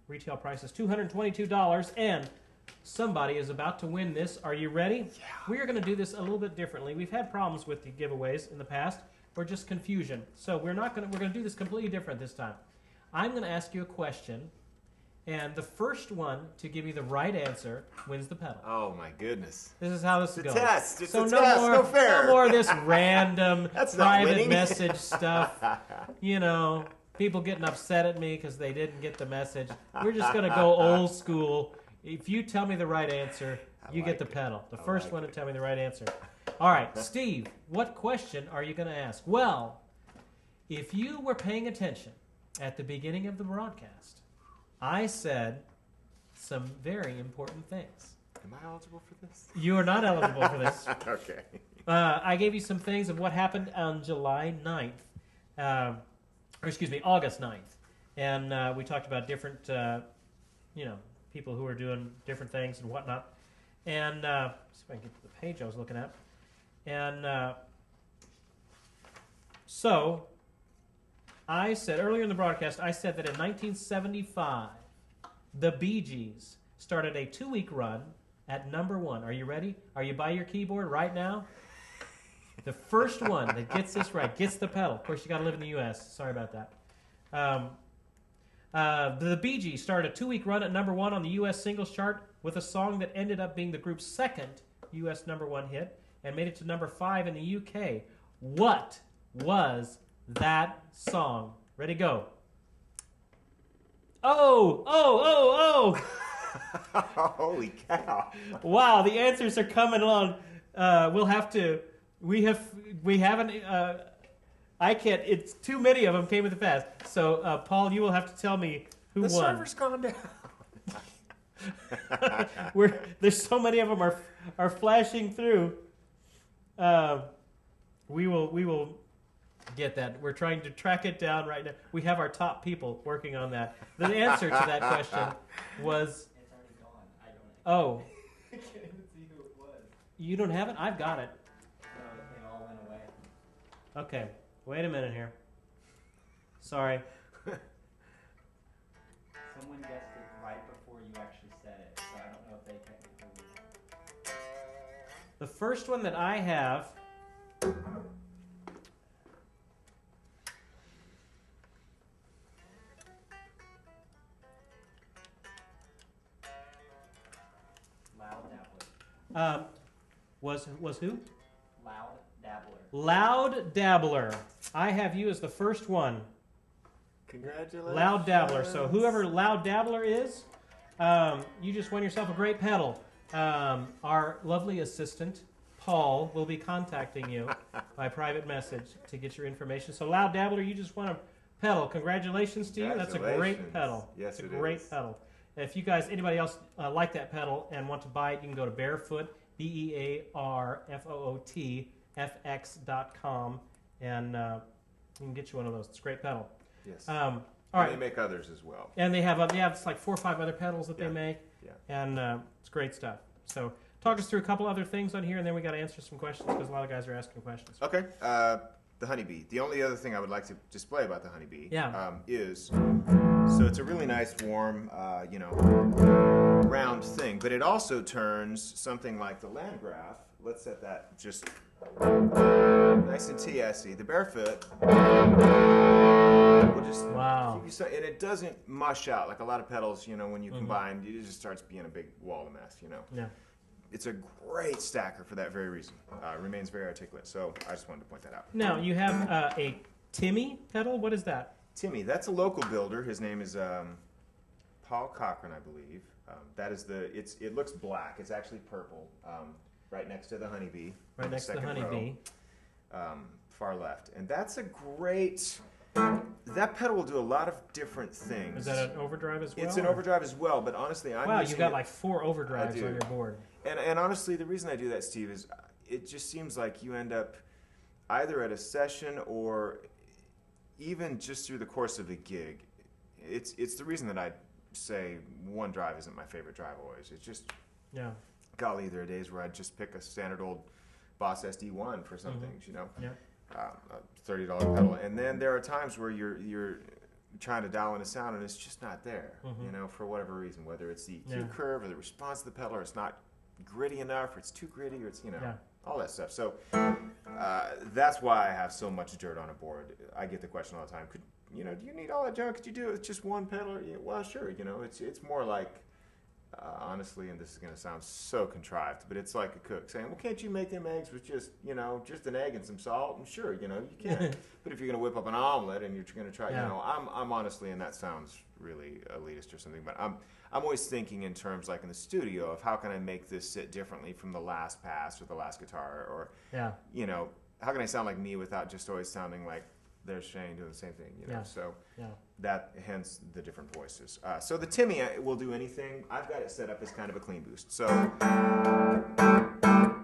[SPEAKER 1] Retail price is $222, and somebody is about to win this. Are you ready?
[SPEAKER 2] Yeah.
[SPEAKER 1] We are going to do this a little bit differently. We've had problems with the giveaways in the past, or just confusion. So we're going to do this completely different this time. I'm going to ask you a question, and the first one to give me the right answer wins the pedal.
[SPEAKER 2] Oh my goodness!
[SPEAKER 1] This is how this is
[SPEAKER 2] It's a
[SPEAKER 1] going.
[SPEAKER 2] test. It's
[SPEAKER 1] so
[SPEAKER 2] a
[SPEAKER 1] no
[SPEAKER 2] test.
[SPEAKER 1] more,
[SPEAKER 2] No fair.
[SPEAKER 1] no more of this random
[SPEAKER 2] That's not
[SPEAKER 1] private
[SPEAKER 2] winning.
[SPEAKER 1] message stuff. You know, people getting upset at me because they didn't get the message. We're just going to go old school. If you tell me the right answer, you get the pedal. The first one to tell me the right answer. All right, Steve, what question are you going to ask? Well, if you were paying attention at the beginning of the broadcast, I said some very important things.
[SPEAKER 2] Am I eligible for this?
[SPEAKER 1] You are not eligible for this.
[SPEAKER 2] Okay.
[SPEAKER 1] I gave you some things of what happened on July 9th, August 9th. And we talked about different, people who are doing different things and whatnot. And see if I can get to the page I was looking at. And so I said, earlier in the broadcast, I said that in 1975, the Bee Gees started a 2-week run at #1. Are you ready? Are you by your keyboard right now? The first one that gets this right gets the pedal. Of course, you got to live in the U.S. Sorry about that. The Bee Gees started a 2-week run at #1 on the U.S. singles chart with a song that ended up being the group's second U.S. #1 hit and made it to #5 in the U.K. What was that song? Ready, go. Oh!
[SPEAKER 2] Holy cow!
[SPEAKER 1] Wow, the answers are coming along. We haven't. I can't. It's too many of them came in the fast. So, Paul, you will have to tell me who
[SPEAKER 2] The
[SPEAKER 1] won.
[SPEAKER 2] server's gone down.
[SPEAKER 1] There's so many of them are flashing through. We will get that. We're trying to track it down right now. We have our top people working on that. The answer to that question was.
[SPEAKER 3] It's already gone. I don't.
[SPEAKER 1] Oh,
[SPEAKER 3] I can't even see who it was.
[SPEAKER 1] you don't have it? I've got it.
[SPEAKER 3] No, it all went away.
[SPEAKER 1] Okay, wait a minute here. Sorry.
[SPEAKER 3] Someone guessed it right before you actually said it, so I don't know if they technically.
[SPEAKER 1] The first one that I have.
[SPEAKER 3] Loud Dabbler.
[SPEAKER 1] Was who?
[SPEAKER 3] Loud Dabbler.
[SPEAKER 1] Loud Dabbler. I have you as the first one.
[SPEAKER 2] Congratulations.
[SPEAKER 1] Loud Dabbler. So whoever Loud Dabbler is, you just won yourself a great pedal. Our lovely assistant, Paul, will be contacting you by private message to get your information. So Loud Dabbler, you just won a pedal. Congratulations to you. That's a great
[SPEAKER 2] Congratulations.
[SPEAKER 1] pedal.
[SPEAKER 2] Yes,
[SPEAKER 1] it's a
[SPEAKER 2] it
[SPEAKER 1] great
[SPEAKER 2] is.
[SPEAKER 1] pedal. If you guys, anybody else like that pedal and want to buy it, you can go to Barefoot, BEARFOOTFX.com, and you can get you one of those. It's a great pedal.
[SPEAKER 2] Yes.
[SPEAKER 1] All
[SPEAKER 2] And
[SPEAKER 1] right.
[SPEAKER 2] they make others as well.
[SPEAKER 1] And they have it's like 4 or 5 other pedals that they
[SPEAKER 2] Yeah.
[SPEAKER 1] make.
[SPEAKER 2] Yeah.
[SPEAKER 1] And it's great stuff. So talk us through a couple other things on here, and then we got to answer some questions because a lot of guys are asking questions.
[SPEAKER 2] Okay. The Honeybee. The only other thing I would like to display about the Honeybee is, so it's a really nice, warm, round thing, but it also turns something like the Landgraf. Let's set that just nice and TSy. The Barefoot will just
[SPEAKER 1] Wow.
[SPEAKER 2] keep you and it doesn't mush out like a lot of pedals. When you combine, it just starts being a big wall of mess.
[SPEAKER 1] Yeah.
[SPEAKER 2] It's a great stacker for that very reason. Remains very articulate. So I just wanted to point that out.
[SPEAKER 1] Now you have a Timmy pedal. What is that?
[SPEAKER 2] Timmy, that's a local builder. His name is Paul Cochran, I believe. That is it looks black. It's actually purple. Right next to the Honeybee.
[SPEAKER 1] Right next to the
[SPEAKER 2] second
[SPEAKER 1] Honeybee.
[SPEAKER 2] row, far left. And that's a great. That pedal will do a lot of different things.
[SPEAKER 1] Is that an overdrive as well?
[SPEAKER 2] It's an overdrive as well, but honestly, I'm
[SPEAKER 1] Wow,
[SPEAKER 2] using
[SPEAKER 1] you got
[SPEAKER 2] it-
[SPEAKER 1] like 4 overdrives
[SPEAKER 2] do.
[SPEAKER 1] on your board.
[SPEAKER 2] And honestly, the reason I do that, Steve, is it just seems like you end up either at a session or even just through the course of a gig. It's the reason that I say one drive isn't my favorite drive always. It's just,
[SPEAKER 1] Yeah.
[SPEAKER 2] golly, there are days where I'd just pick a standard old Boss SD1 for some things,
[SPEAKER 1] Yeah.
[SPEAKER 2] a $30 pedal. And then there are times where you're trying to dial in a sound and it's just not there, you know, for whatever reason, whether it's the EQ curve or the response to the pedal, or it's not gritty enough, or it's too gritty, or it's, you know, all that stuff. So that's why I have so much dirt on a board. I get the question all the time, do you need all that junk? Could you do it with just one pedal? Yeah, well, sure, you know, it's more like, honestly, and this is going to sound so contrived, but it's like a cook saying, well, can't you make them eggs with just, you know, just an egg and some salt? And sure, you know, you can. But if you're going to whip up an omelet and you're going to try, you know, I'm honestly, and that sounds really elitist or something, but I'm always thinking in terms, like in the studio, of how can I make this sit differently from the last pass or the last guitar, or, you know, how can I sound like me without just always sounding like there's Shayne doing the same thing, you know. So that, hence the different voices. So the Timmy will do anything. I've got it set up as kind of a clean boost, so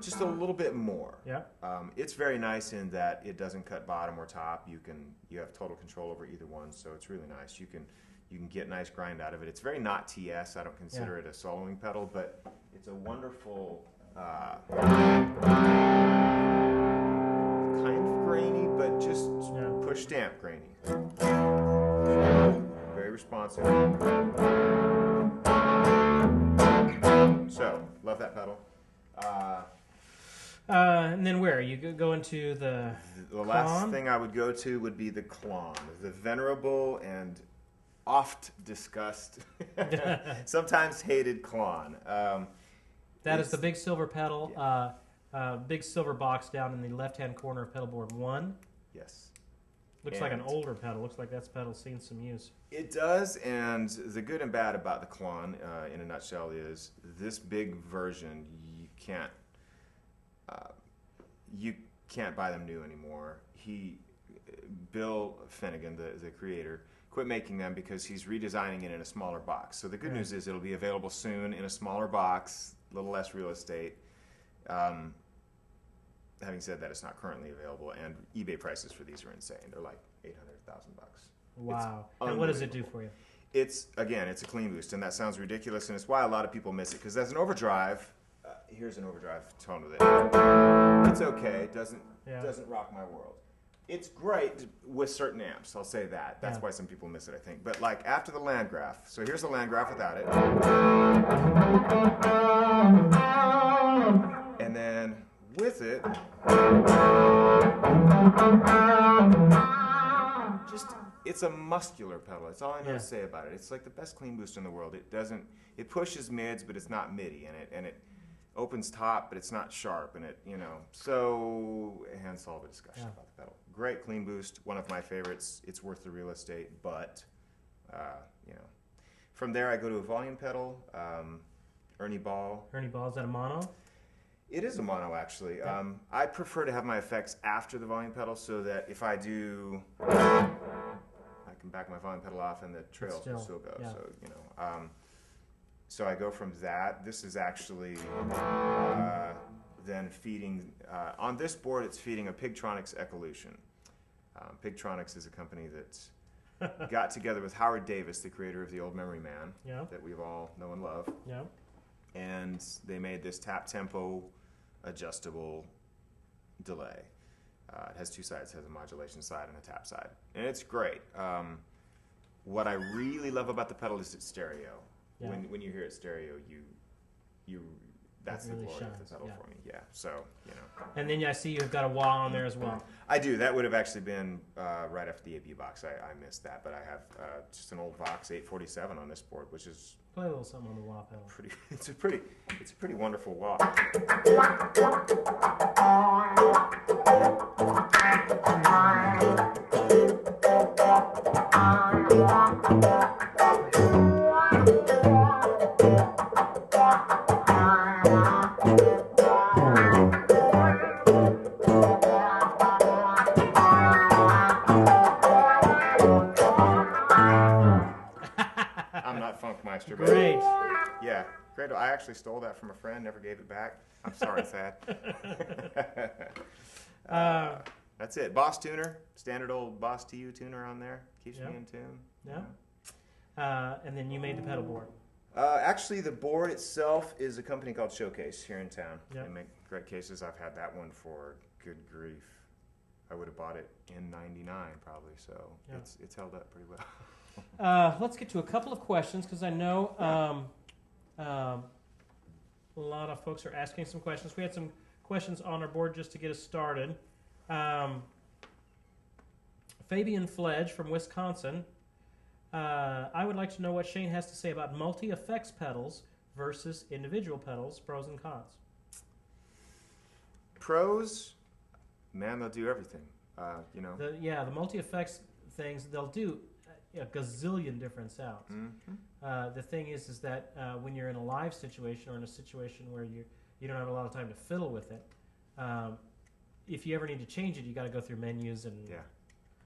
[SPEAKER 2] just a little bit more. It's very nice in that it doesn't cut bottom or top. You have total control over either one, so it's really nice. You can get nice grind out of it. It's very not TS. I don't consider it a soloing pedal, but it's a wonderful kind of grainy, but just push stamp grainy. Very responsive. So, love that pedal.
[SPEAKER 1] And then where? You go into the
[SPEAKER 2] last thing I would go to would be the Klon, the venerable and oft discussed, sometimes hated Klon.
[SPEAKER 1] That is the big silver pedal, big silver box down in the left-hand corner of pedalboard 1.
[SPEAKER 2] Yes.
[SPEAKER 1] Looks like an older pedal. Looks like that's pedal seen some use.
[SPEAKER 2] It does, and the good and bad about the Klon, in a nutshell, is this big version, you can't buy them new anymore. Bill Finnegan, the creator, quit making them because he's redesigning it in a smaller box. So the good news is it'll be available soon in a smaller box, a little less real estate. Having said that, it's not currently available, and eBay prices for these are insane. They're like $800,000.
[SPEAKER 1] Wow! And what does it do for you?
[SPEAKER 2] It's a clean boost, and that sounds ridiculous, and it's why a lot of people miss it. Because as an overdrive, here's an overdrive tone with it. It's okay. It doesn't rock my world. It's great with certain amps. I'll say that. That's why some people miss it, I think. But like after the Landgraf, so here's the Landgraf without it, and then with it, it's a muscular pedal. That's all I know to say about it. It's like the best clean boost in the world. It pushes mids, but it's not MIDI, and it opens top, but it's not sharp, and so hence all the discussion about the pedal. Great clean boost, one of my favorites. It's worth the real estate, but from there I go to a volume pedal, Ernie Ball.
[SPEAKER 1] Ernie Ball, is that a mono?
[SPEAKER 2] It is a mono, actually. I prefer to have my effects after the volume pedal, so that if I do, I can back my volume pedal off and the trail can still go. So so I go from that. This is actually then feeding, on this board it's feeding a Pigtronics Echolution. Pigtronics is a company that's got together with Howard Davis, the creator of the Old Memory Man, that we all know and love. And they made this tap tempo adjustable delay. It has two sides. It has a modulation side and a tap side. And it's great. What I really love about the pedal is its stereo. When you hear it stereo, that's really the glory of the pedal for me. So,
[SPEAKER 1] And then I see you've got a wah on there as well.
[SPEAKER 2] I do. That would have actually been right after the AB box. I missed that, but I have just an old Vox 847 on this board, which is
[SPEAKER 1] play a little something on the wah pedal.
[SPEAKER 2] It's a pretty wonderful wah.
[SPEAKER 1] Great.
[SPEAKER 2] Yeah, great. I actually stole that from a friend, never gave it back. I'm sorry, Thad. That's it. Boss tuner, standard old Boss TU tuner on there. Keeps me in tune.
[SPEAKER 1] And then you made the pedal board.
[SPEAKER 2] Actually, the board itself is a company called Showcase here in town. They make great cases. I've had that one for, good grief, I would have bought it in '99 probably. So
[SPEAKER 1] Yeah.
[SPEAKER 2] it's held up pretty well.
[SPEAKER 1] Let's get to a couple of questions because I know a lot of folks are asking some questions. We had some questions on our board just to get us started. Fabian Fledge from Wisconsin. I would like to know what Shayne has to say about multi-effects pedals versus individual pedals, pros and cons.
[SPEAKER 2] Pros, man, they'll do everything. You know.
[SPEAKER 1] The multi-effects things, they'll do a gazillion different sounds.
[SPEAKER 2] Mm-hmm.
[SPEAKER 1] The thing is that when you're in a live situation or in a situation where you don't have a lot of time to fiddle with it, if you ever need to change it, you got to go through menus and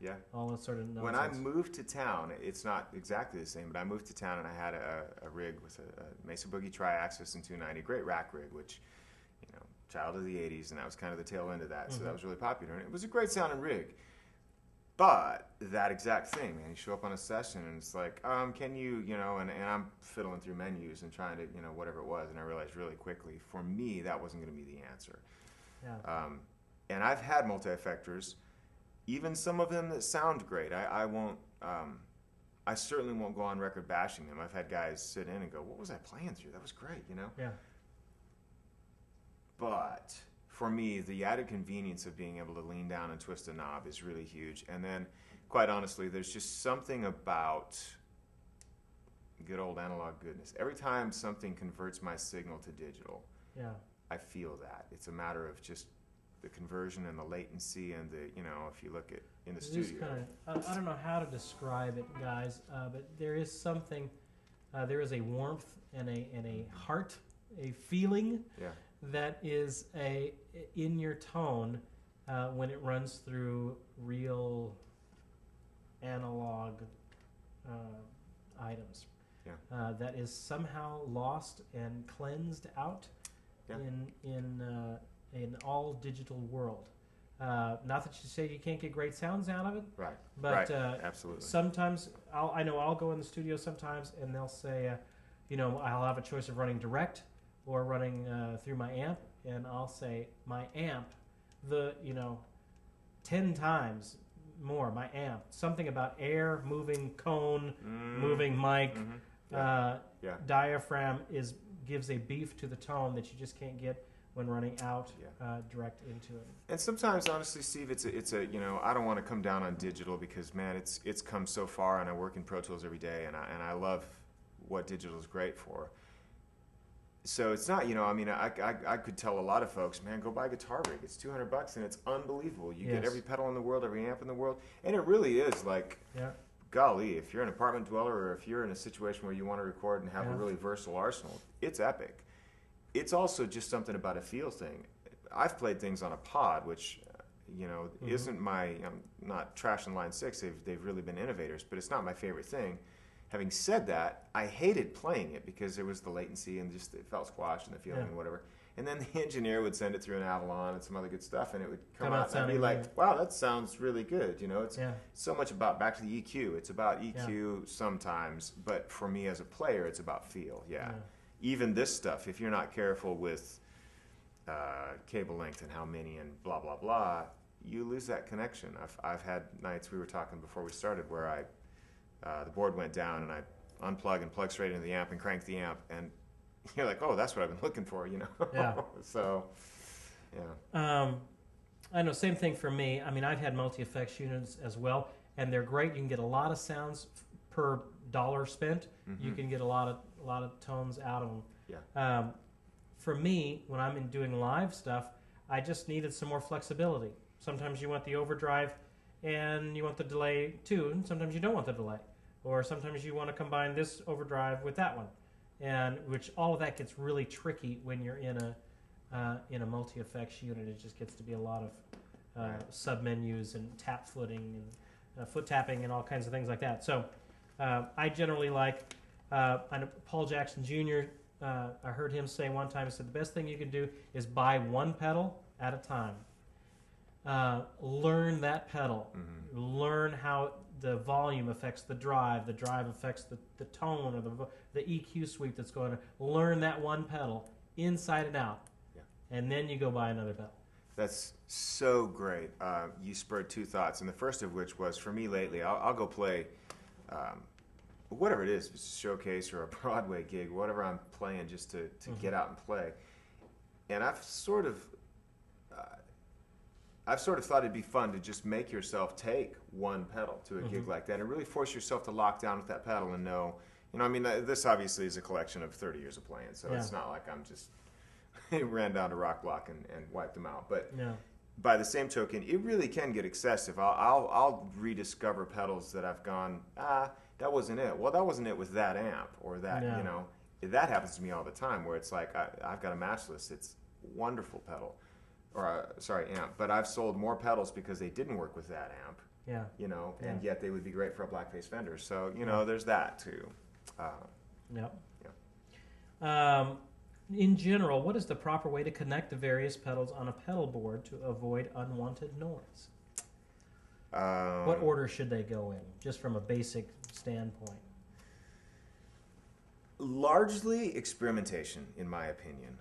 [SPEAKER 2] Yeah.
[SPEAKER 1] all that sort of nonsense.
[SPEAKER 2] When I moved to town, it's not exactly the same, but I moved to town and I had a rig with a Mesa Boogie Tri-Axis and 290, great rack rig, which, you know, child of the 80s, and that was kind of the tail end of that, so that was really popular. And it was a great sounding rig. But that exact thing, man, you show up on a session and it's like, can you, you know, and I'm fiddling through menus and trying to, you know, whatever it was, and I realized really quickly, for me, that wasn't going to be the answer.
[SPEAKER 1] Yeah.
[SPEAKER 2] And I've had multi-effectors, even some of them that sound great. I won't, I certainly won't go on record bashing them. I've had guys sit in and go, what was I playing through? That was great, you know?
[SPEAKER 1] Yeah.
[SPEAKER 2] But for me, the added convenience of being able to lean down and twist a knob is really huge. And then, quite honestly, there's just something about good old analog goodness. Every time something converts my signal to digital, I feel that. It's a matter of just the conversion and the latency and the, you know, if you look at in the studio.
[SPEAKER 1] I don't know how to describe it, guys, but there is something, there is a warmth and a heart, a feeling that is in your tone when it runs through real analog items. That is somehow lost and cleansed out in all digital world. Not that you say you can't get great sounds out of it,
[SPEAKER 2] right?
[SPEAKER 1] But
[SPEAKER 2] absolutely.
[SPEAKER 1] Sometimes I'll go in the studio sometimes and they'll say, you know, I'll have a choice of running direct or running through my amp, and I'll say my amp, 10 times more my amp. Something about air, moving cone, moving mic, diaphragm gives a beef to the tone that you just can't get when running out direct into it. And
[SPEAKER 2] sometimes, honestly, Steve, it's a you know, I don't want to come down on digital because, man, it's come so far, and I work in Pro Tools every day, and I love what digital is great for. So it's not, you know, I mean, I could tell a lot of folks, man, go buy a guitar rig. It's $200 and it's unbelievable. You get every pedal in the world, every amp in the world, and it really is like, golly, if you're an apartment dweller or if you're in a situation where you want to record and have a really versatile arsenal, it's epic. It's also just something about a feel thing. I've played things on a pod, which, you know, isn't my, I'm not trashing Line 6. They've really been innovators, but it's not my favorite thing. Having said that, I hated playing it because there was the latency and just it felt squashed and the feeling and whatever. And then the engineer would send it through an Avalon and some other good stuff, and it would come out and I'd be like, wow, that sounds really good. You know, it's so much about, back to the EQ. It's about EQ sometimes, but for me as a player, it's about feel. Even this stuff, if you're not careful with cable length and how many and blah, blah, blah, you lose that connection. I've had nights, we were talking before we started, where the board went down and I unplug and plug straight into the amp and crank the amp, and you're like, oh, that's what I've been looking for, you know? So,
[SPEAKER 1] I know, same thing for me. I mean, I've had multi-effects units as well, and they're great. You can get a lot of sounds per dollar spent. You can get a lot of tones out of them. For me, when I'm doing live stuff, I just needed some more flexibility. Sometimes you want the overdrive and you want the delay too, and sometimes you don't want the delay. Or sometimes you want to combine this overdrive with that one. And which all of that gets really tricky when you're in a multi-effects unit. It just gets to be a lot of sub-menus and tap footing and foot tapping and all kinds of things like that. So I generally like, I know Paul Jackson Jr., I heard him say one time, he said, the best thing you can do is buy one pedal at a time. Learn that pedal. Learn how the volume affects the drive affects the tone or the EQ sweep that's going on. Learn that one pedal inside and out, and then you go buy another pedal.
[SPEAKER 2] That's so great. You spurred two thoughts, and the first of which was, for me lately, I'll go play whatever it is, if it's a showcase or a Broadway gig, whatever I'm playing, just to get out and play. And I've sort of thought it'd be fun to just make yourself take one pedal to a gig like that and really force yourself to lock down with that pedal and know, I mean, this obviously is a collection of 30 years of playing, so it's not like I'm just ran down to rock block and wiped them out. But by the same token, it really can get excessive. I'll rediscover pedals that I've gone, that wasn't it. Well, that wasn't it with that amp or that, that happens to me all the time where it's like I've got a matchless, it's a wonderful pedal, or amp, but I've sold more pedals because they didn't work with that amp, and yet they would be great for a blackface Fender. So, there's that too.
[SPEAKER 1] In general, what is the proper way to connect the various pedals on a pedal board to avoid unwanted noise? What order should they go in, just from a basic standpoint?
[SPEAKER 2] Largely experimentation, in my opinion.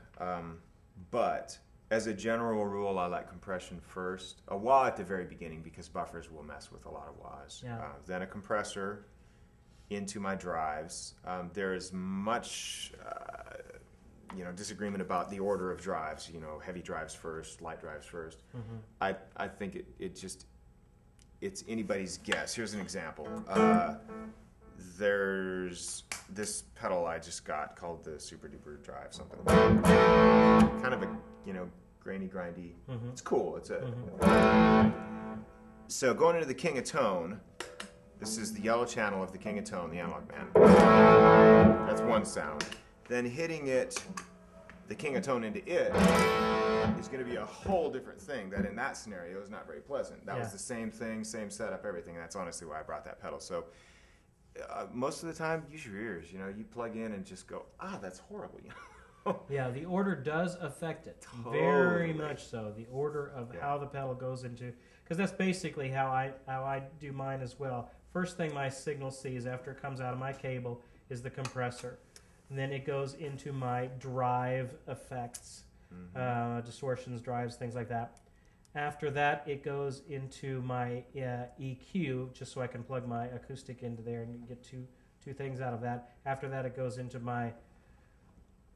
[SPEAKER 2] But as a general rule, I like compression first. A wah at the very beginning, because buffers will mess with a lot of wahs. Then a compressor into my drives. There's much disagreement about the order of drives. Heavy drives first, light drives first. I think it's anybody's guess. Here's an example. There's this pedal I just got called the Super Duper Drive something. Kind of a grainy, grindy. It's cool. It's so going into the King of Tone. This is the yellow channel of the King of Tone, the analog band. That's one sound. Then hitting it, the King of Tone into it, is going to be a whole different thing that in that scenario is not very pleasant. That was the same thing, same setup, everything. That's honestly why I brought that pedal. So most of the time, use your ears. You plug in and just go, that's horrible.
[SPEAKER 1] Yeah, the order does affect it.
[SPEAKER 2] Totally.
[SPEAKER 1] Very much so. The order of how the pedal goes into, because that's basically how I do mine as well. First thing my signal sees after it comes out of my cable is the compressor. And then it goes into my drive effects, distortions, drives, things like that. After that, it goes into my EQ, just so I can plug my acoustic into there and get two things out of that. After that, it goes into my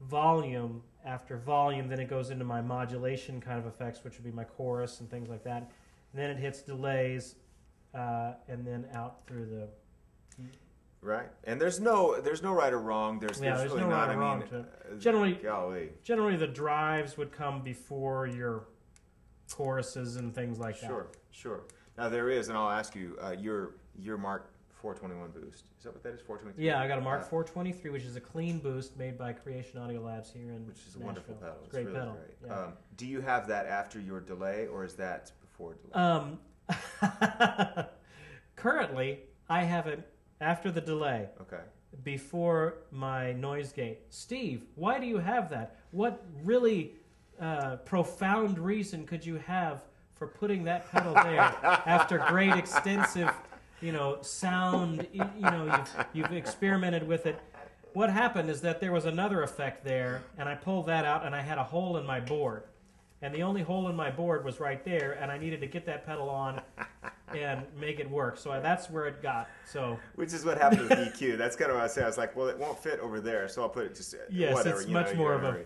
[SPEAKER 1] volume. After volume, then it goes into my modulation kind of effects, which would be my chorus and things like that. And then it hits delays, and then out through the...
[SPEAKER 2] Right, and there's no right or wrong. There's really
[SPEAKER 1] no
[SPEAKER 2] not.
[SPEAKER 1] right or wrong to it. Generally, the drives would come before your choruses and things like that.
[SPEAKER 2] Sure. Now there is, and I'll ask you, your Mark 421 boost. Is that what that is? 423.
[SPEAKER 1] Yeah, I got a Mark 423, which is a clean boost made by Creation Audio Labs here in
[SPEAKER 2] which is a
[SPEAKER 1] Nashville.
[SPEAKER 2] wonderful pedal. It's
[SPEAKER 1] great
[SPEAKER 2] really
[SPEAKER 1] pedal.
[SPEAKER 2] Great.
[SPEAKER 1] Yeah.
[SPEAKER 2] Do you have that after your delay, or is that before delay?
[SPEAKER 1] Currently, I have it after the delay.
[SPEAKER 2] Okay.
[SPEAKER 1] Before my noise gate. Steve, why do you have that? What really profound reason could you have for putting that pedal there after great extensive, sound? You've experimented with it. What happened is that there was another effect there, and I pulled that out, and I had a hole in my board. And the only hole in my board was right there, and I needed to get that pedal on and make it work. So that's where it got. So,
[SPEAKER 2] which is what happened with EQ. That's kind of what I said. I was like, well, it won't fit over there, so I'll put it just whatever.
[SPEAKER 1] It's much more of a...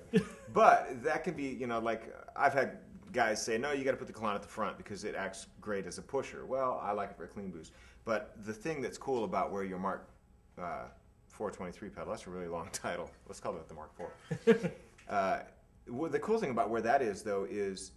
[SPEAKER 2] But that can be, like I've had guys say, no, you got to put the Klon at the front because it acts great as a pusher. Well, I like it for a clean boost. But the thing that's cool about where your Mark 423 pedal, that's a really long title. Let's call it the Mark 4. Well, the cool thing about where that is, though, is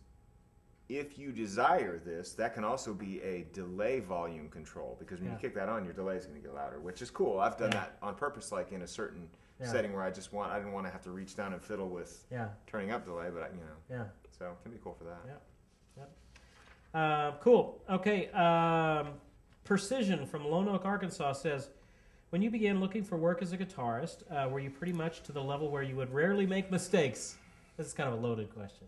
[SPEAKER 2] if you desire this, that can also be a delay volume control, because when you kick that on, your delay is going to get louder, which is cool. I've done that on purpose, like in a certain setting where I didn't want to have to reach down and fiddle with turning up delay, but so it can be cool for that.
[SPEAKER 1] Cool. Okay. Precision from Lone Oak, Arkansas says, when you began looking for work as a guitarist, were you pretty much to the level where you would rarely make mistakes? This is kind of a loaded question.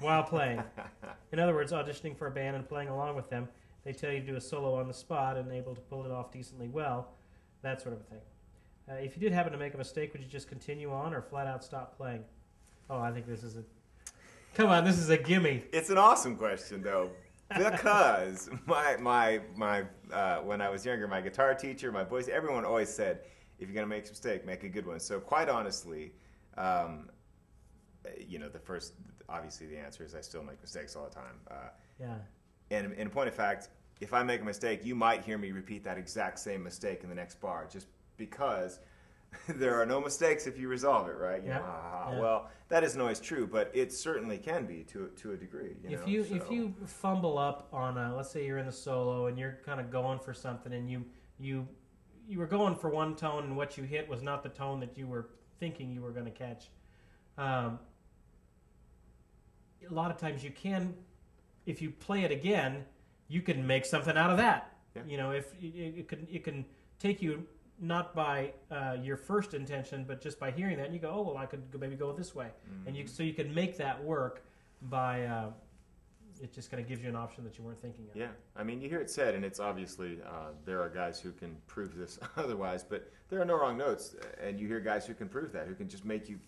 [SPEAKER 1] While playing. In other words, auditioning for a band and playing along with them, they tell you to do a solo on the spot and able to pull it off decently well, that sort of a thing. If you did happen to make a mistake, would you just continue on or flat out stop playing? Oh, I think this is a Come on, this is a gimme.
[SPEAKER 2] It's an awesome question, though, because my when I was younger, my guitar teacher, my voice, everyone always said, if you're gonna make a mistake, make a good one. So quite honestly, obviously the answer is I still make mistakes all the time.
[SPEAKER 1] Yeah.
[SPEAKER 2] And in point of fact, if I make a mistake, you might hear me repeat that exact same mistake in the next bar, just because there are no mistakes if you resolve it, right? Well, that isn't always true, but it certainly can be to a degree.
[SPEAKER 1] If you fumble up on let's say you're in a solo and you're kind of going for something, and you were going for one tone, and what you hit was not the tone that you were thinking you were going to catch. A lot of times you can, if you play it again, you can make something out of that. Yeah. If it can take you not by your first intention, but just by hearing that, and you go, oh well, I could maybe go this way, and you can make that work by. It just kind of gives you an option that you weren't thinking of.
[SPEAKER 2] Yeah, I mean, you hear it said, and it's obviously there are guys who can prove this otherwise, but there are no wrong notes, and you hear guys who can prove that, who can just make you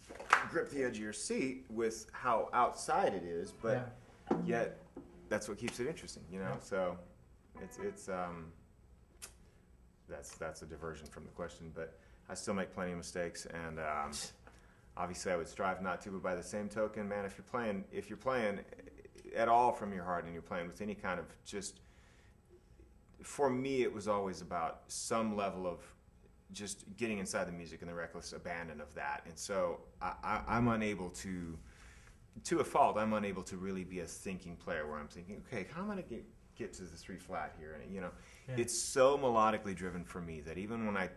[SPEAKER 2] grip the edge of your seat with how outside it is, but yet that's what keeps it interesting, So it's that's a diversion from the question, but I still make plenty of mistakes, and obviously I would strive not to. But by the same token, man, if you're playing at all from your heart, and you're playing with any kind of just, for me, it was always about some level of just getting inside the music and the reckless abandon of that, and so I'm unable to a fault, I'm unable to really be a thinking player where I'm thinking, okay, how am I going to get to the 3 flat here? And it's so melodically driven for me that even when I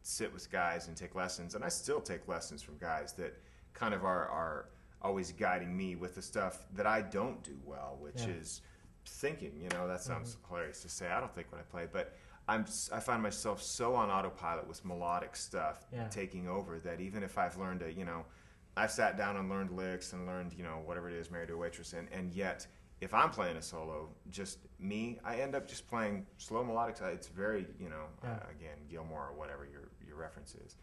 [SPEAKER 2] sit with guys and take lessons, and I still take lessons from guys that kind of are always guiding me with the stuff that I don't do well, which is thinking. That sounds hilarious to say. I don't think when I play, but I find myself so on autopilot with melodic stuff taking over that even if I've learned I've sat down and learned licks and learned, whatever it is, Married to a Waitress, and yet if I'm playing a solo, just me, I end up just playing slow melodic. It's very, again, Gilmore or whatever your reference is.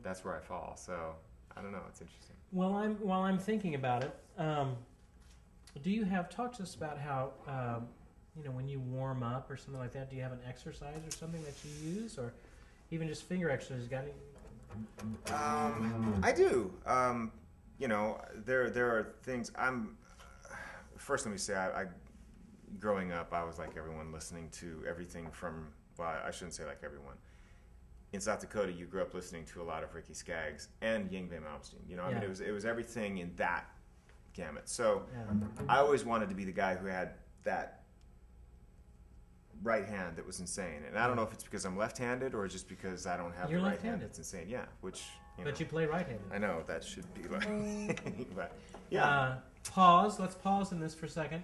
[SPEAKER 2] That's where I fall. So I don't know. It's interesting.
[SPEAKER 1] While I'm thinking about it, do you talk to us about how when you warm up or something like that? Do you have an exercise or something that you use, or even just finger exercises? Got any?
[SPEAKER 2] I do. There are things. First, let me say, I growing up, I was like everyone, listening to everything from. Well, I shouldn't say like everyone. In South Dakota, you grew up listening to a lot of Ricky Skaggs and Yngwie Malmsteen. I mean, it was everything in that gamut. So I always wanted to be the guy who had that right hand that was insane. And I don't know if it's because I'm left-handed or just because I don't have the right hand that's insane. Yeah, which
[SPEAKER 1] but you play right-handed.
[SPEAKER 2] I know that should be like. But
[SPEAKER 1] pause. Let's pause in this for a second.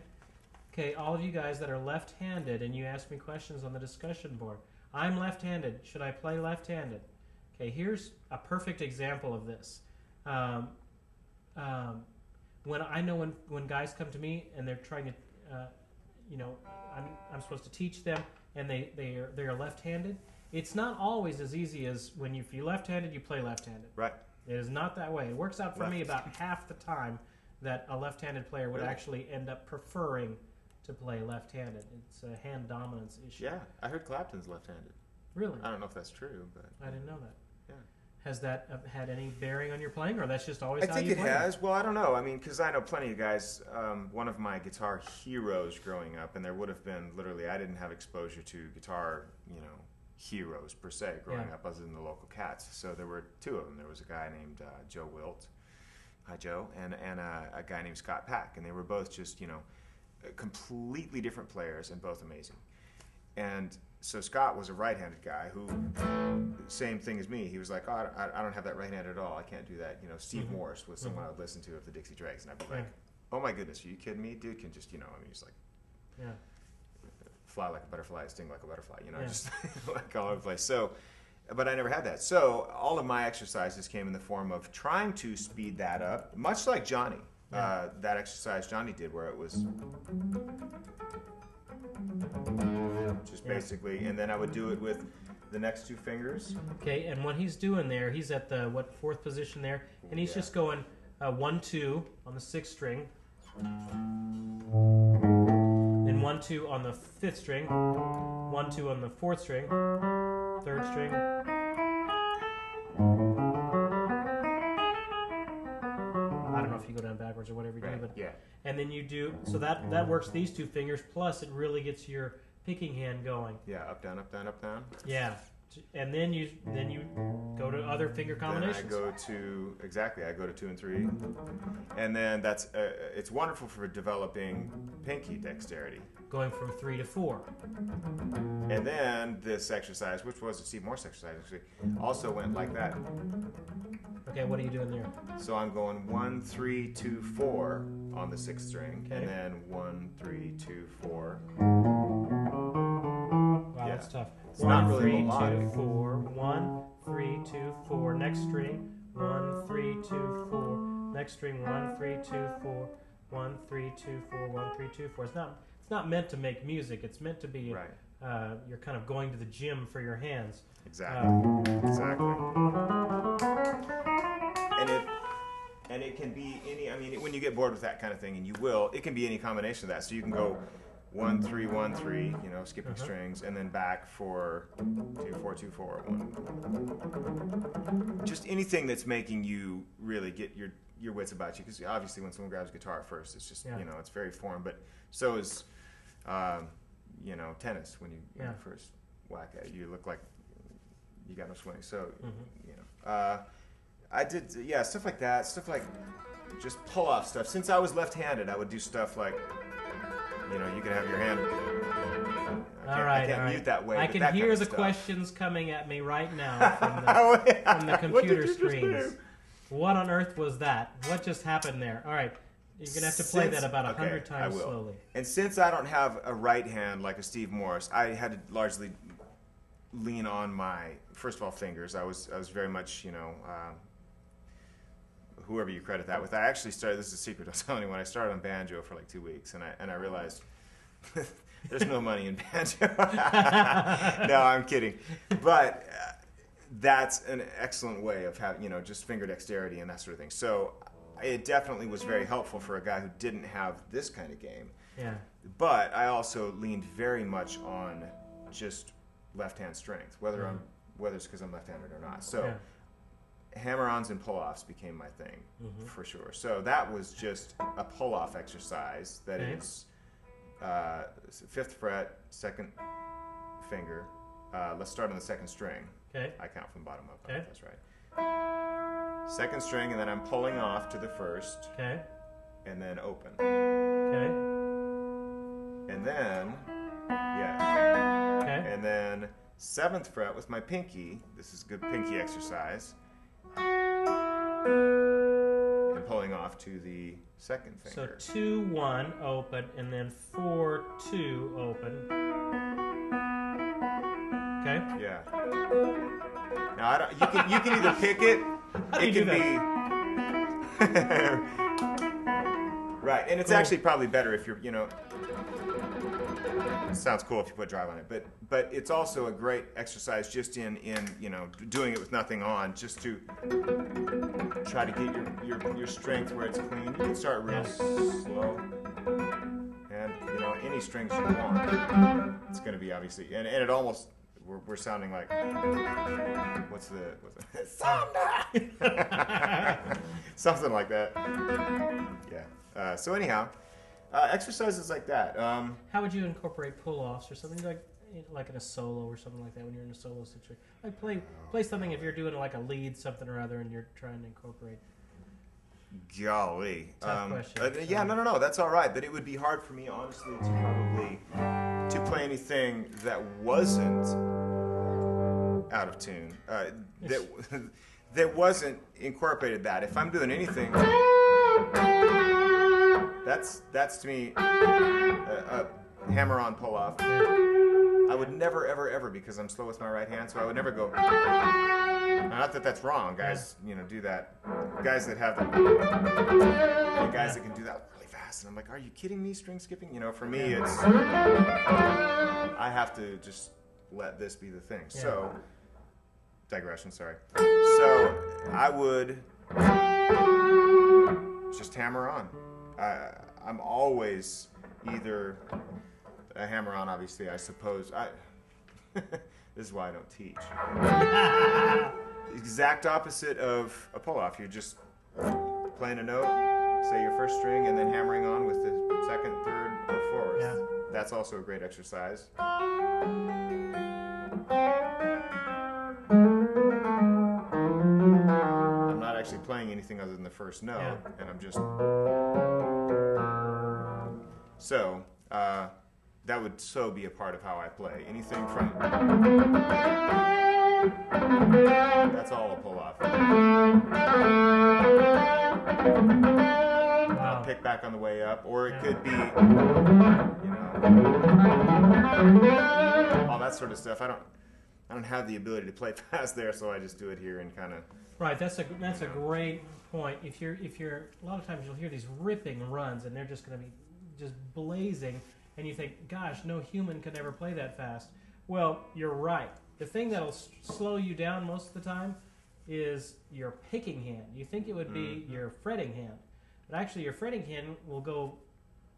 [SPEAKER 1] Okay, all of you guys that are left-handed, and you ask me questions on the discussion board. I'm left-handed. Should I play left-handed? Okay, here's a perfect example of this. When I know when guys come to me and they're trying to, I'm supposed to teach them, and they are left-handed. It's not always as easy as if you're left-handed, you play left-handed.
[SPEAKER 2] Right.
[SPEAKER 1] It is not that way. It works out for me about half the time that a left-handed player would actually end up preferring to play left-handed. It's a hand dominance issue.
[SPEAKER 2] Yeah, I heard Clapton's left-handed.
[SPEAKER 1] Really?
[SPEAKER 2] I don't know if that's true, but
[SPEAKER 1] I didn't know that.
[SPEAKER 2] Yeah.
[SPEAKER 1] Has that had any bearing on your playing, or that's just always how you play?
[SPEAKER 2] I think it has. Well, I don't know. I mean, because I know plenty of guys. One of my guitar heroes growing up, and there would have been literally, I didn't have exposure to guitar, heroes per se growing up, other than the local cats. So there were 2 of them. There was a guy named Joe Wilt, hi Joe, and a guy named Scott Pack, and they were both just completely different players and both amazing. And so Scott was a right-handed guy who, same thing as me. He was like, oh, I don't have that right hand at all. I can't do that. Steve Morse was someone I would listen to of the Dixie Dregs, and I'd be like, oh my goodness, are you kidding me? Dude can just, he's like, fly like a butterfly, sting like a butterfly, just like all over the place. So, but I never had that. So all of my exercises came in the form of trying to speed that up, much like Johnny. That exercise Johnny did where it was just basically, and then I would do it with the next 2 fingers.
[SPEAKER 1] Okay, and what he's doing there, he's at the 4th position there, and he's just going 1-2 on the 6th string, Then 1, 2 on the 5th string, 1, 2 on the 4th string, 3rd string. I don't know if you go down backwards or whatever you do, but
[SPEAKER 2] Yeah.
[SPEAKER 1] and then you do so that works these 2 fingers. Plus, it really gets your picking hand going.
[SPEAKER 2] Yeah, up, down, up, down, up, down.
[SPEAKER 1] Yeah, and then you go to other finger combinations.
[SPEAKER 2] Then I go to I go to 2 and 3, and then that's it's wonderful for developing pinky dexterity.
[SPEAKER 1] Going from 3 to 4.
[SPEAKER 2] And then this exercise, which was a Steve Morse exercise, actually, also went like that.
[SPEAKER 1] Okay, what are you doing there?
[SPEAKER 2] So I'm going 1, 3, 2, 4 on the 6th string,
[SPEAKER 1] Okay.
[SPEAKER 2] and then 1, 3, 2, 4.
[SPEAKER 1] Wow,
[SPEAKER 2] Yeah.
[SPEAKER 1] that's tough.
[SPEAKER 2] It's
[SPEAKER 1] 1,
[SPEAKER 2] not really
[SPEAKER 1] 3, 2,
[SPEAKER 2] melodic.
[SPEAKER 1] 4. 1, 3, 2, 4. Next string. 1, 3, 2, 4. Next string. 1, 3, 2, 4. 1, 3, 2, 4. 1, 3, 2, 4. It's not meant to make music. It's meant to be.
[SPEAKER 2] Right.
[SPEAKER 1] You're kind of going to the gym for your hands.
[SPEAKER 2] Exactly. Exactly. And it can be any. I mean, when you get bored with that kind of thing, and you will, it can be any combination of that. So you can go 1, 3, 1, 3. You know, skipping strings, and then back for 2, 4, 2, 4, 1. Just anything that's making you really get your wits about you. Because obviously, when someone grabs a guitar first, it's just it's very foreign. But so is tennis when you first whack at it. You look like you got no swing. So I did stuff like that, stuff like just pull off stuff. Since I was left-handed, I would do stuff like you could have your hand. I can't mute that way.
[SPEAKER 1] I
[SPEAKER 2] but
[SPEAKER 1] can
[SPEAKER 2] that
[SPEAKER 1] hear
[SPEAKER 2] kind of
[SPEAKER 1] the
[SPEAKER 2] stuff.
[SPEAKER 1] questions coming at me right now from the computer screens. What on earth was that? What just happened there? All right. You're going to have to play that about 100 times slowly.
[SPEAKER 2] And since I don't have a right hand like a Steve Morse, I had to largely lean on my, first of all, fingers. I was very much, whoever you credit that with. I actually started, this is a secret I'm telling you, when I started on banjo for like 2 weeks, and I realized there's no money in banjo. No, I'm kidding. But that's an excellent way of having, just finger dexterity and that sort of thing. So it definitely was very helpful for a guy who didn't have this kind of game.
[SPEAKER 1] Yeah.
[SPEAKER 2] But I also leaned very much on just left-hand strength, whether it's because I'm left-handed or not. So hammer-ons and pull-offs became my thing for sure. So that was just a pull-off exercise that is 5th fret, 2nd finger. Let's start on the 2nd string.
[SPEAKER 1] Okay.
[SPEAKER 2] I count from bottom up.
[SPEAKER 1] Okay.
[SPEAKER 2] That's right. 2nd string, and then I'm pulling off to the 1st.
[SPEAKER 1] Okay.
[SPEAKER 2] And then open.
[SPEAKER 1] Okay.
[SPEAKER 2] And then,
[SPEAKER 1] Okay.
[SPEAKER 2] And then 7th fret with my pinky. This is good pinky exercise. And pulling off to the 2nd finger.
[SPEAKER 1] So 2, 1, open, and then 4, 2, open. Okay.
[SPEAKER 2] Yeah. Now you can either pick it. It can be right, and it's actually probably better if you're it sounds cool if you put drive on it, but it's also a great exercise just in doing it with nothing on, just to try to get your strength where it's clean. You can start real slow, and any strings you want. It's going to be obviously, and it almost. We're sounding like what's the something like that. Yeah. So anyhow, exercises like that.
[SPEAKER 1] How would you incorporate pull-offs or something like in a solo or something like that when you're in a solo situation? Like play something if you're doing like a lead something or other and you're trying to incorporate.
[SPEAKER 2] Golly.
[SPEAKER 1] Tough question.
[SPEAKER 2] No. That's all right. But it would be hard for me, honestly, to play anything that wasn't out of tune. That wasn't incorporated that. If I'm doing anything, that's to me a hammer-on pull-off. I would never, ever, ever, because I'm slow with my right hand, so I would never go. Not that that's wrong, guys. Do that. Guys that have guys that can do that really fast, and I'm like, are you kidding me? String skipping? For me, it's I have to just let this be the thing.
[SPEAKER 1] Yeah.
[SPEAKER 2] So, digression. Sorry. So I would just hammer on. I'm always either a hammer-on, obviously, I suppose. This is why I don't teach. Exact opposite of a pull-off. You're just playing a note, say your first string, and then hammering on with the second, third, or fourth.
[SPEAKER 1] Yeah.
[SPEAKER 2] That's also a great exercise. I'm not actually playing anything other than the first note, and I'm just... So, that would be a part of how I play. Anything from... That's all a pull-off. I'll pick back on the way up, or it could be, all that sort of stuff. I don't have the ability to play fast there, so I just do it here and kind of...
[SPEAKER 1] Right, that's a great point. If you're a lot of times you'll hear these ripping runs, and they're just going to be just blazing, and you think, gosh, no human could ever play that fast. Well, you're right. The thing that'll slow you down most of the time is your picking hand. You think it would be your fretting hand, but actually your fretting hand will go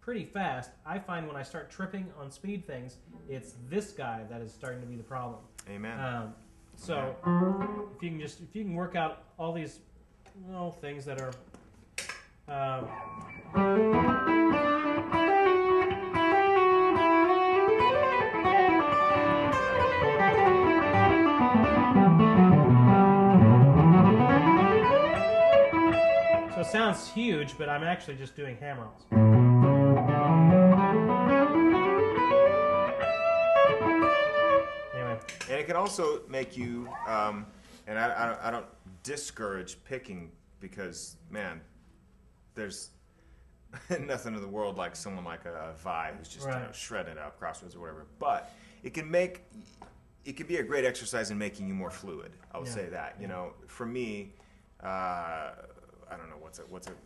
[SPEAKER 1] pretty fast. I find when I start tripping on speed things, it's this guy that is starting to be the problem.
[SPEAKER 2] Amen.
[SPEAKER 1] So if you can work out all these things that are so it sounds huge, but I'm actually just doing hammer-ons.
[SPEAKER 2] And it can also make you, and I don't discourage picking because, man, there's nothing in the world like someone like a Vi who's just shredding out crossroads or whatever. But it can be a great exercise in making you more fluid. I will say that. You know, for me, I don't know it'd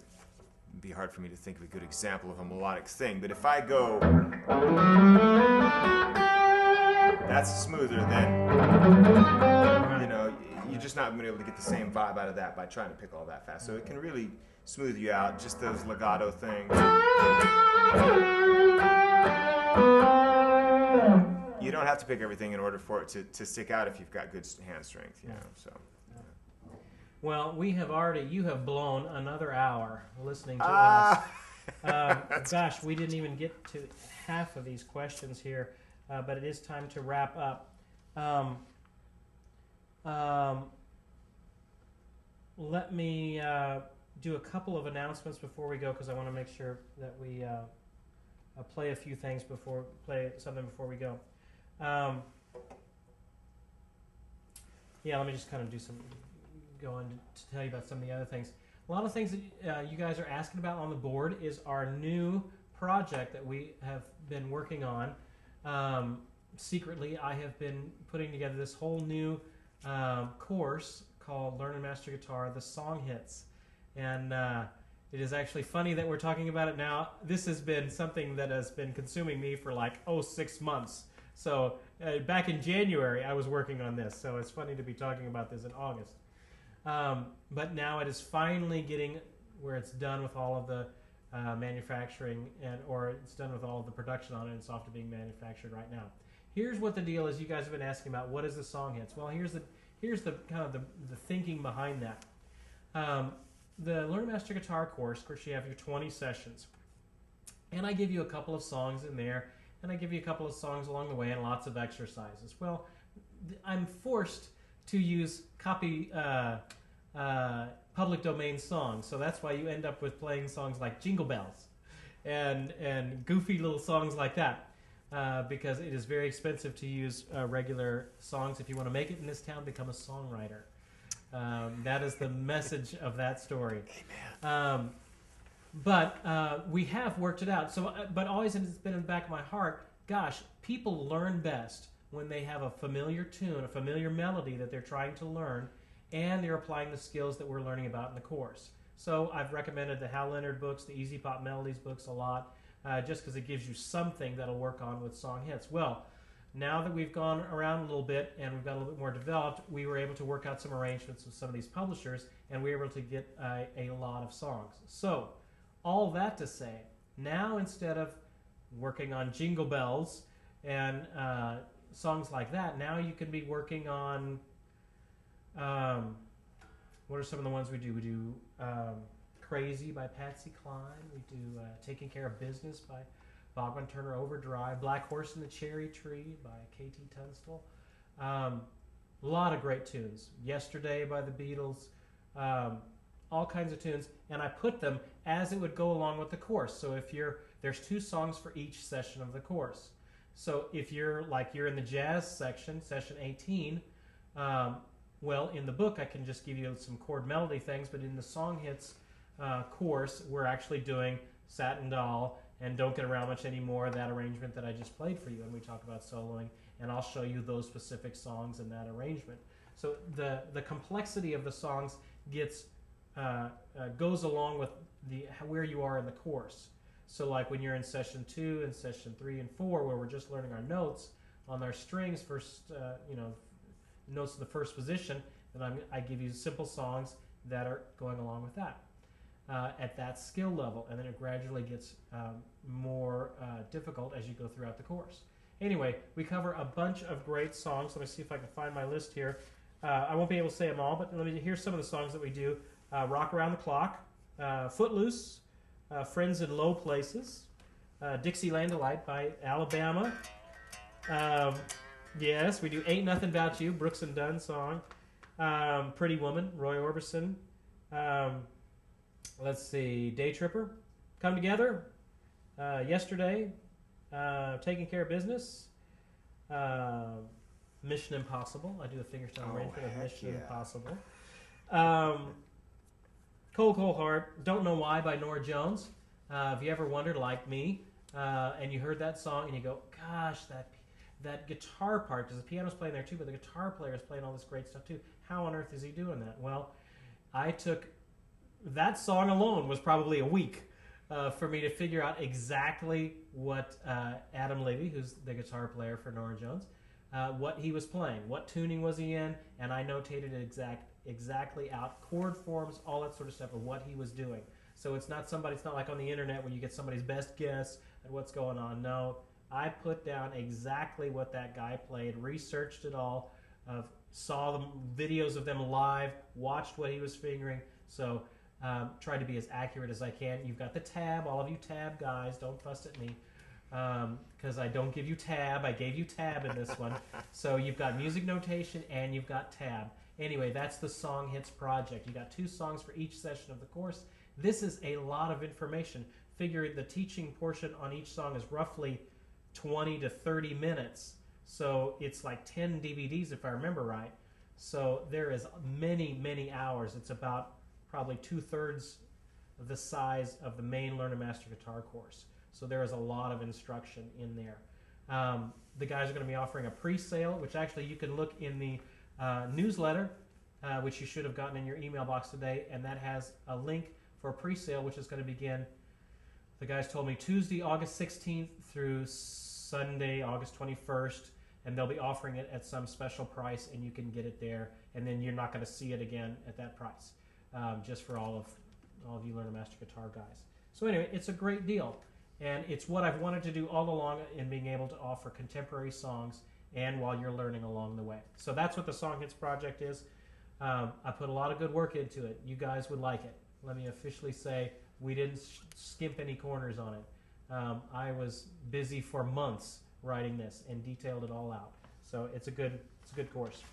[SPEAKER 2] be hard for me to think of a good example of a melodic thing. But if I go. That's smoother than, you're just not going to be able to get the same vibe out of that by trying to pick all that fast. So it can really smooth you out, just those legato things. You don't have to pick everything in order for it to stick out if you've got good hand strength, so.
[SPEAKER 1] Well, you have blown another hour listening to us. Gosh, we didn't even get to half of these questions here. But it is time to wrap up. Let me do a couple of announcements before we go, because I want to make sure that we play something before we go. Let me just kind of go on to tell you about some of the other things. A lot of things that you guys are asking about on the board is our new project that we have been working on. Secretly, I have been putting together this whole new course called Learn and Master Guitar, the Song Hits. And it is actually funny that we're talking about it now. This has been something that has been consuming me for 6 months. So back in January, I was working on this. So it's funny to be talking about this in August. But now it is finally getting where it's done with all of the manufacturing, or it's done with all of the production on it. It's off to being manufactured right now. Here's what the deal is. You guys have been asking about what is the Song Hits. Well, here's the kind of the thinking behind that. The Learn Master Guitar course, of course, you have your 20 sessions, and I give you a couple of songs in there, and I give you a couple of songs along the way, and lots of exercises. Well, I'm forced to use public domain songs, so that's why you end up with playing songs like Jingle Bells and goofy little songs like that, because it is very expensive to use regular songs. If you want to make it in this town, become a songwriter. That is the message of that story. Amen. But we have worked it out. So, but always it's been in the back of my heart, gosh, people learn best when they have a familiar tune, a familiar melody that they're trying to learn, and they're applying the skills that we're learning about in the course. So I've recommended the Hal Leonard books, the Easy Pop Melodies books a lot, just because it gives you something that'll work on with song hits. Well, now that we've gone around a little bit and we've got a little bit more developed, we were able to work out some arrangements with some of these publishers, and we were able to get a lot of songs. So all that to say, Now, instead of working on Jingle Bells and songs like that, now you can be working on, what are some of the ones we do? We do Crazy by Patsy Cline. We do Taking Care of Business by Bogman Turner Overdrive. Black Horse and the Cherry Tree by K.T. Tunstall. A lot of great tunes. Yesterday by the Beatles. All kinds of tunes. And I put them as it would go along with the course. So if there's 2 songs for each session of the course. So if you're in the jazz section, session 18, well, in the book I can just give you some chord melody things, but in the song hits course, we're actually doing Satin Doll and Don't Get Around Much Anymore, that arrangement that I just played for you, and we talk about soloing, and I'll show you those specific songs in that arrangement. So the complexity of the songs goes along with where you are in the course. So like when you're in session 2 and session 3 and 4, where we're just learning our notes on our strings, notes in the first position, then I give you simple songs that are going along with that at that skill level, and then it gradually gets more difficult as you go throughout the course. Anyway, we cover a bunch of great songs. Let me see if I can find my list here. I won't be able to say them all, but here's some of the songs that we do. Rock Around the Clock, Footloose, Friends in Low Places, Dixieland Delight by Alabama. Yes, we do Ain't Nothing About You, Brooks and Dunn song. Pretty Woman, Roy Orbison. Let's see, Day Tripper, Come Together, Yesterday, Taking Care of Business, Mission Impossible. I do a fingerstyle arrangement of Mission Impossible. Cold Cold Heart, Don't Know Why by Norah Jones. If you ever wondered, like me, and you heard that song and you go, gosh, that guitar part, because the piano's playing there too, but the guitar player is playing all this great stuff too. How on earth is he doing that? Well, that song alone was probably a week for me to figure out exactly what Adam Levy, who's the guitar player for Norah Jones, what he was playing, what tuning was he in, and I notated exactly out chord forms, all that sort of stuff of what he was doing. So it's not like on the internet where you get somebody's best guess at what's going on. No, I put down exactly what that guy played, researched it all, saw the videos of them live, watched what he was fingering. So tried to be as accurate as I can. You've got the tab, all of you tab guys, don't fuss at me, because I don't give you tab. I gave you tab in this one. So you've got music notation and you've got tab. Anyway, that's the Song Hits Project. You got 2 songs for each session of the course. This is a lot of information. Figure the teaching portion on each song is roughly 20 to 30 minutes. So it's like 10 DVDs if I remember right. So there is many, many hours. It's about probably 2/3 of the size of the main Learn and Master Guitar course. So there is a lot of instruction in there. The guys are going to be offering a pre-sale, which actually you can look in the newsletter, which you should have gotten in your email box today, and that has a link for a pre-sale, which is going to begin, the guys told me, Tuesday, August 16th through Sunday, August 21st, and they'll be offering it at some special price, and you can get it there, and then you're not going to see it again at that price, just for all of you Learn to Master Guitar guys. So anyway, it's a great deal, and it's what I've wanted to do all along in being able to offer contemporary songs and while you're learning along the way. So that's what the Song Hits Project is. I put a lot of good work into it. You guys would like it. Let me officially say we didn't skimp any corners on it. I was busy for months writing this and detailed it all out. So it's a good course.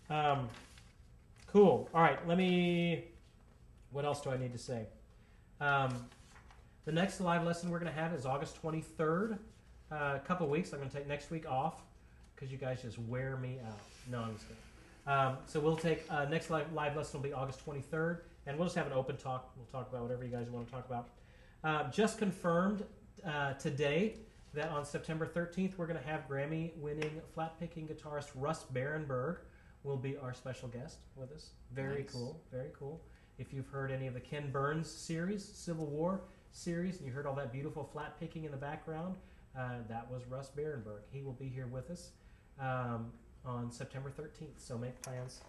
[SPEAKER 1] Cool. All right. What else do I need to say? The next live lesson we're going to have is August 23rd. A couple weeks. I'm going to take next week off because you guys just wear me out. No, I'm just kidding. So we'll take next live lesson will be August 23rd, and we'll just have an open talk. We'll talk about whatever you guys want to talk about. Just confirmed today that on September 13th we're going to have Grammy-winning flat-picking guitarist Russ Berenberg will be our special guest with us. Very nice. Cool, very cool. If you've heard any of the Ken Burns series, Civil War series, and you heard all that beautiful flat-picking in the background, that was Russ Berenberg. He will be here with us on September 13th, so make plans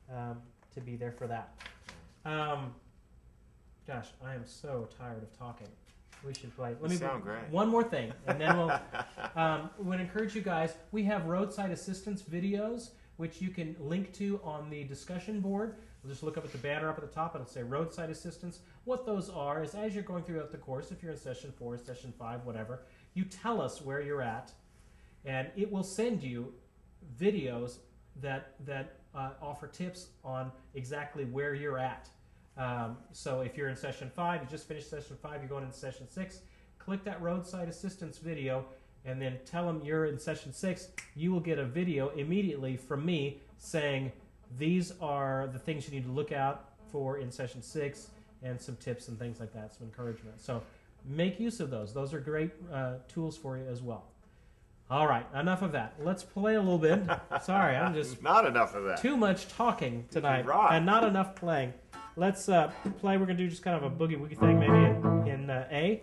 [SPEAKER 1] to be there for that. Gosh, I am so tired of talking. We should play.
[SPEAKER 2] Sound great.
[SPEAKER 1] One more thing, and then we'll encourage you guys. We have roadside assistance videos, which you can link to on the discussion board. We'll just look up at the banner up at the top, and it'll say roadside assistance. What those are is as you're going throughout the course, if you're in session 4, session 5, whatever, you tell us where you're at, and it will send you videos that offer tips on exactly where you're at. So if you're in session 5, you just finished session 5, you're going into session 6, click that roadside assistance video and then tell them you're in session 6. You will get a video immediately from me saying these are the things you need to look out for in session 6 and some tips and things like that, some encouragement. So make use of those. Those are great tools for you as well. All right, enough of that. Let's play a little bit. Sorry, I'm just
[SPEAKER 2] not enough of that.
[SPEAKER 1] Too much talking tonight and not enough playing. Let's play. We're going to do just kind of a boogie-woogie thing, maybe in A.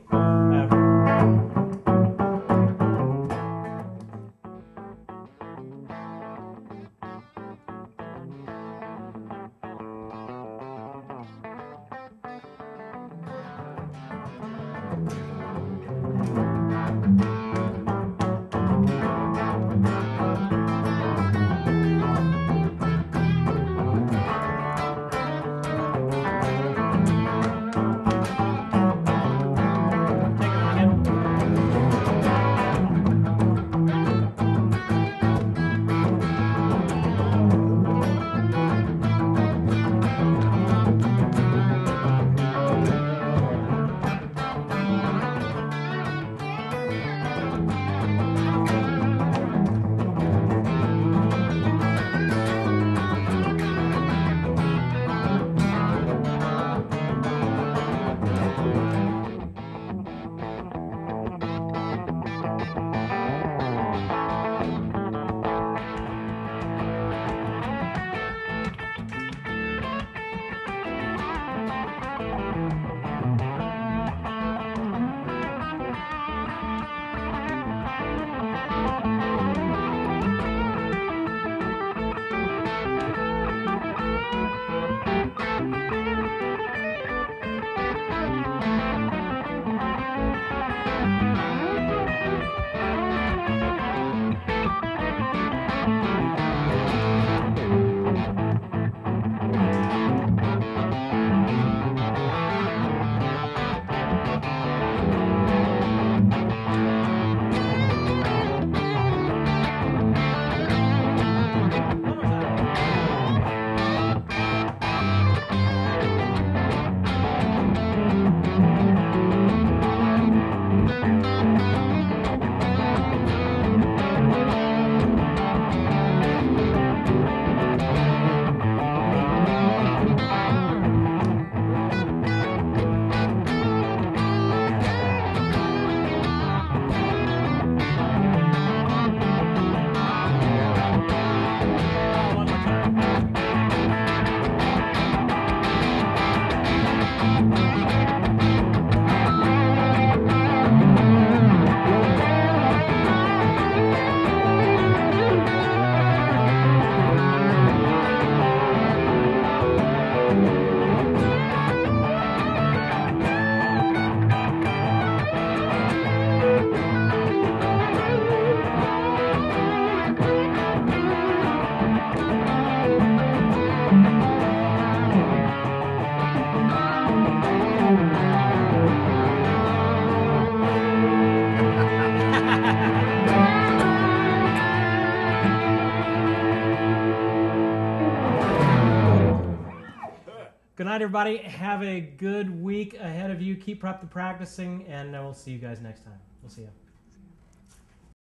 [SPEAKER 1] Good night, everybody. Have a good week ahead of you. Keep practicing, and we'll see you guys next time. We'll see you.